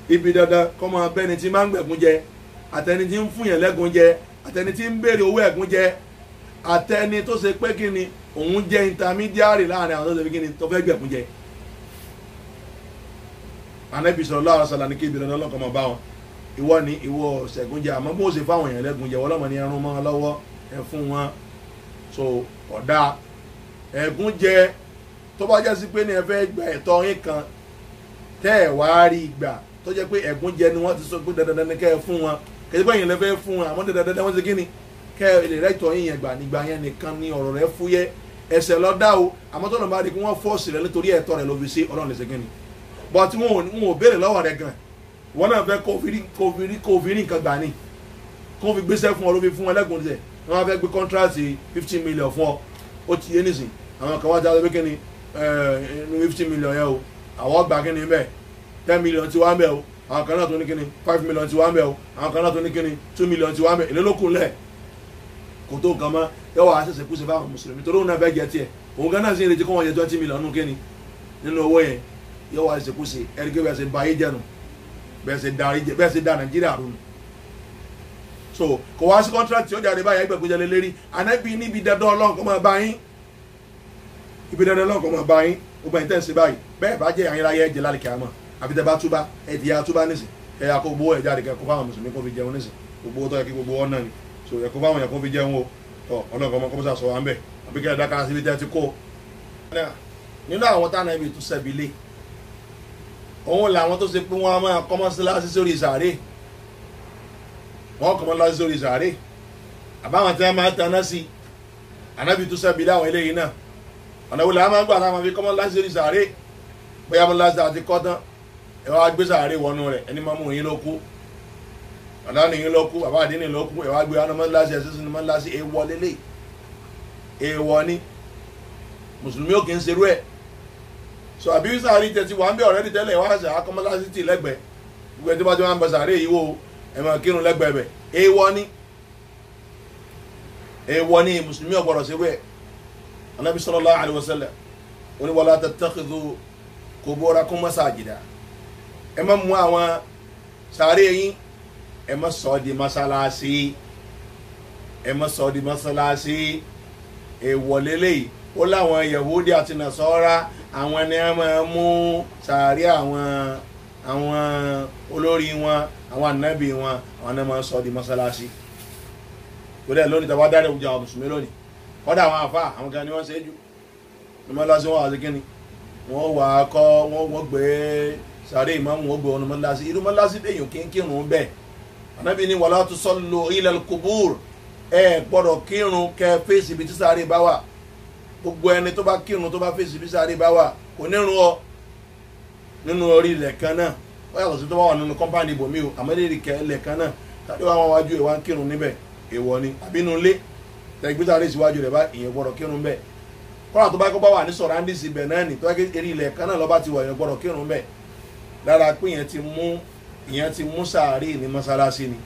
ibi dandan kọ́ máa bẹ́ni tí máa ń gbẹ̀gún jẹ àtẹni tí ń fún yẹn lẹ́gún jẹ àtẹni tí ń béèrè owó ẹ̀gún jẹ àtẹni tó ṣe pé kí ni òun jẹ́ intermediary láàrin àwọn tó ṣe pé kí ni tó fẹ́ gbẹ̀gún jẹ Ànábì sallallahu alaihi wasallam ní kí ibi dandan lọ́kọ̀ máa bá wọn ìwọ ni ìwọ ṣẹ̀gún jẹ àmọ́ bó ṣe fáwọn èèyàn lẹ́gún jẹ wọ́n lọ́mọ ní ẹrún mọ́ lọ́wọ́ ẹ fún wọn so ọ̀dà ẹ̀gún jẹ tó bá jẹ́ sí pé ní ẹ fẹ́ gba ẹ̀tọ́ yín kan tẹ́ ẹ̀ wá rí gbà tó jẹ́ pé ẹ̀gún jẹ ni wọ́n ti sọ pé dandan ni kẹ́ ẹ fún wọn kẹ́ ẹ pé èèyàn lè fẹ́ fún wọn àmọ́ dandan wọ́n ti kí ni kẹ́ ẹ lè rẹ́tọ̀ yín yẹn gbà nígbà yẹn nìkan ni ọ̀rọ̀ rẹ fúyẹ́ ẹsẹ̀ lọ́dá o àmọ́ tó lọ́n bá rí kí wọ́n fọ́ọ̀sì rẹ nítorí ẹ̀tọ́ rẹ ló fi ṣe ọlọ́run lè ṣe kí ni bọ́ tí wọn ò béèrè lọ́wọ́ rẹ gan wọn náà fẹ́ kó fi rí nǹkan gbà ní kó fi gbéṣẹ́ fún ọ ló fi fún ẹlẹ́gùn tẹ̀ wọ́n fẹ́ gbé kọ́ńtíráàtì 15 million fún ọ ó ti yé nísìn àwọn kan wá jáde pé kí ni 15 million yẹn o àwọn gbà kí ni bẹ́ẹ̀ 10 million ti wá ń bẹ̀ o àwọn kan náà tó ní kí ni 5 million ti wá ń bẹ̀ o àwọn kan náà tó ní kí ni 2 million ti wá ń bẹ̀ èlé ló kù lẹ̀ kò tó nǹkan mọ́ yẹ wà á ṣẹ̀ṣẹ̀ kú sí fáwọn mùsùlùmí torí òun náà fẹ́ jẹ tiẹ̀ òun kan náà sì ń retí kó wọ́n jẹ 20 million nù kí ni nínú owó yẹn yẹ wà á ṣẹ̀ṣẹ̀ kú sí ẹni pé bẹ́ẹ̀ ṣe ba ayé jẹnu bẹ́ẹ̀ ṣe da Nàìjíríà rú so kò wá sí contract tí ó jáde báyìí ẹgbẹ̀kújẹ lé lérí Ànábì níbi dandan Ọlọ́run kó máa bá yín ibi dandan Ọlọ́run kó máa bá yín gbogbo ẹ̀yin tẹ́ ń ṣe báyìí bẹ́ẹ̀ bá jẹ́ àyínláyé ẹ̀jẹ̀ lálẹ́ kíámà àbí tẹ́ bá túbá ẹ̀ ti ya túbá nísìn ẹ̀ yà kó gbowó ẹ̀ jáde kẹ́kọ̀ọ́ fáwọn mùsùlùmí kó fi jẹun nísìn gbogbo tó yẹ kí gbogbo wọn náà ni so ẹ̀kọ́ fáwọn yẹn kó fi jẹun o tọ Ọlọ́run kọ́ mọ́sá sọ wá ń bẹ̀ àbí kẹ́ ẹ̀ dáká síbi tẹ́ ti kó. nínú àwọn táwọn ẹbí tó ṣẹbi lé òun làwọn tó ṣe pé wọ́n á máa kọ́ mọ́sálásí sórí sàárè wọ́n kọ́ mọ́sálásí sórí sàárè àbáwọn tí wọ́n máa taná sí Ànábì tó ṣẹbi láwọn eléyìí náà ọ̀nà wo làwọn máa ń gbà láwọn fi kọ́ mọ́sálásí sórí sàárè bóyá mọ́sálásí àti kọ́tán ẹ wá gbé sàárè wọnú rẹ̀ ẹni máa mú yín ló kú ọ̀dà nìyín ló kú bàbá àdínì ló kú ẹ wá gbé wọn mọ́sálásí ẹ̀ sísun mọ́sálásí èèwọ̀ lélẹ̀ èèwọ̀ ni mùsùlùmí ò kì í ṣerú ẹ̀ so àbí sàárè tẹ̀ ti wà ń bẹ̀ ọ̀rẹ́dì tẹ́lẹ̀ wá ṣe akọ́ mọ́sálásí tì lẹ́gbẹ̀ẹ́ gbogbo ẹni tó bá ti wá ń bọ sàárè yìí wò ẹ máa kírun lẹ́gbẹ̀ẹ́ bẹ̀ èèwọ̀ ni mùsùlùmí ò gbọ́dọ̀ ṣerú ẹ̀ Ànábì sallallahu alaihi wasallam ó ní wala tattakhidhu quburakum masajida ẹ má mú àwọn sàárè yín ẹ má sọ di mọ́sálásí ẹ má sọ di mọ́sálásí èèwọ̀ lélẹ́yìí ó láwọn Yahudi àti Nasara àwọn ni wọ́n máa mú sàárì àwọn olórí wọn àwọn ànábì wọn àwọn náà máa sọ di mọ́sálásí kó dẹ̀ lónìí tàbá dáre ojú àwọn mùsùlùmí lónìí kọ́dà àwọn àfà àwọn kan ni wọ́n ṣe é jù ní mọ́sálásí wọn wà sí kíni wọ́n wà á kọ́ wọ́n gbé sàárè ìmáàmù wọ́n gbé wọn ní mọ́sálásí irú mọ́sálásí lèyìn kí ń kírun bẹ́ẹ̀ ànábì ní wala tusallu ila al-qubur ẹ gbọ́dọ̀ kírun kẹ fèsì ibi tí sàárè bá wà gbogbo ẹni tó bá kírun tó bá fèsì ibi tí sàárè bá wà kò nírun ọ nínú orí ilẹ̀ kan náà wọ́n yàtọ̀ sí tó bá wà nínú kọ́mpáàdì ibòmí o àmọ́lẹ́rì kẹ ilẹ̀ kan náà tàbí wọn wájú ẹ̀ wá ń kírun níbẹ̀ èèwọ̀ ni àbínú ilé tẹ̀gbé sàárè síwájú rẹ̀ bá ìyẹn gbọ́dọ̀ kírun bẹ́ẹ̀ kọ́nà tó bá kọ́ bá wà ní sọ̀ráńdìsì ibẹ̀ náà nì tó eré ilẹ̀ kan náà lọ́ba ti wọ̀ ìyẹn gbọ́dọ̀ kírun bẹ́ẹ̀ lára pé ìyẹn ti mú sàárè ní mọ́sálásí ni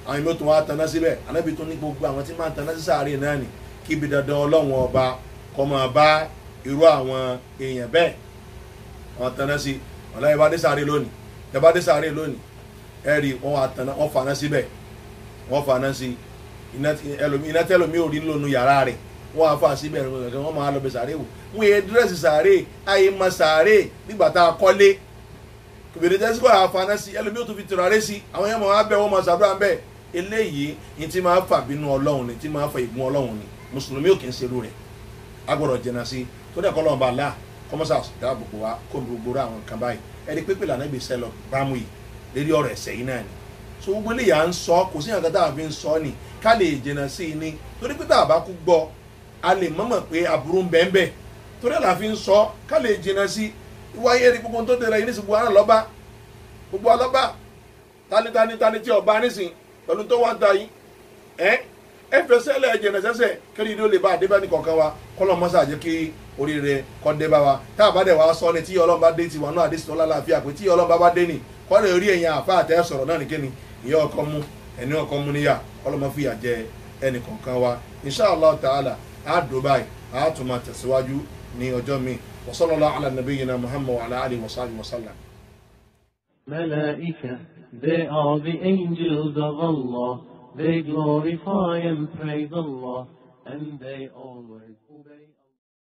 àwọn ìmọ̀ tó wá taná síbẹ̀ anábì tó ní gbogbo àwọn tí máa ń taná sí sàárè náà nì kí ibi dandan ọlọ́run ọba kọ́ máa bá irú àwọn èèyàn bẹ́ẹ̀ wọ́n taná sí wọn láyé bá dé sàárè lónìí ẹ̀rí wọ́n faná síbẹ̀ wọ́n faná sí iná tẹ́lómi ò rí lónú yàrá rẹ̀ wọ́n á fà síbẹ̀ wọ́n máa lọ bẹ sàárè wò wọ́n yẹ dírẹ́sì sàárè ayé ma sàárè nígbà tá a kọ́lé kòbèrè tẹ́sí kọ́ àfaná sí ẹlòmí ò tún fi tìrọ̀rẹ́ sí àwọn yẹn máa bẹ̀ wọ́n máa sàdúrà bẹ́ẹ̀ eléyìí ní tí máa fà bínú ọlọ́run ni tí máa fà ìgún ọlọ́run ni mùsùlùmí ò kì í ṣerú rẹ̀ agbọ́dọ̀ jìnnà sí tó dẹ̀ kọ́ lọ́wọ́ bá là kọ́mọ́sà dáàbò bò wá kó gbogbo àwọn nǹkan báyìí ẹni pépè lànà ìgbésẹ̀ lọ bámu yìí lérí ọ̀rọ̀ ẹ̀sẹ̀ yìí náà ni so gbogbo eléyà ń sọ kò sí nǹkan tá a fi ń sọ ni ká lè jìnnà sí i ni torí pé tá a bá kú gbọ́ a lè mọ̀mọ̀ pé aburú ń bẹ́ẹ̀ bẹ́ẹ̀ torí ẹ̀ la fi ń sọ ká lè jìnnà sí ìwáyé rí gbogbo tó tẹ̀lé yìí ní gbogbo ara lọ́ba gbogbo ọlọ́ba tani tí ọba nísìn pẹ̀lú tó wá ń ta yìí ẹ fẹsẹ̀ lẹ̀ jìnnà sẹ́sẹ̀ kí ni ó lè bá àdébá ní kọ̀ọ̀kan wa kọ́lọ́ mọ́sá jẹ́ kí oríire kọ́ dé bá wa tá a bá dẹ̀ wá sọ ni tí ọlọ́run bá dé tiwa náà àdéṣe ọlá láàfíà pé tí ọlọ́run bá dé nì kọ́lẹ̀ orí ẹ̀yìn àfa àtẹ́ sọ̀rọ̀ náà nìkéni ìyá ọkọ mú ẹni ọkọ mú níyà ọlọ́mọ fìyà jẹ ẹnì kọ̀ọ̀kan wa inshallah ta'ala á dùn báyìí á tún máa tẹ̀síwájú ní ọjọ́ mi wa sallallahu ala nabiyyina Muhammad wa ala alihi wa sahbihi wa sallam. Malaika, they are the angels of Allah. They glorify and praise Allah, and they always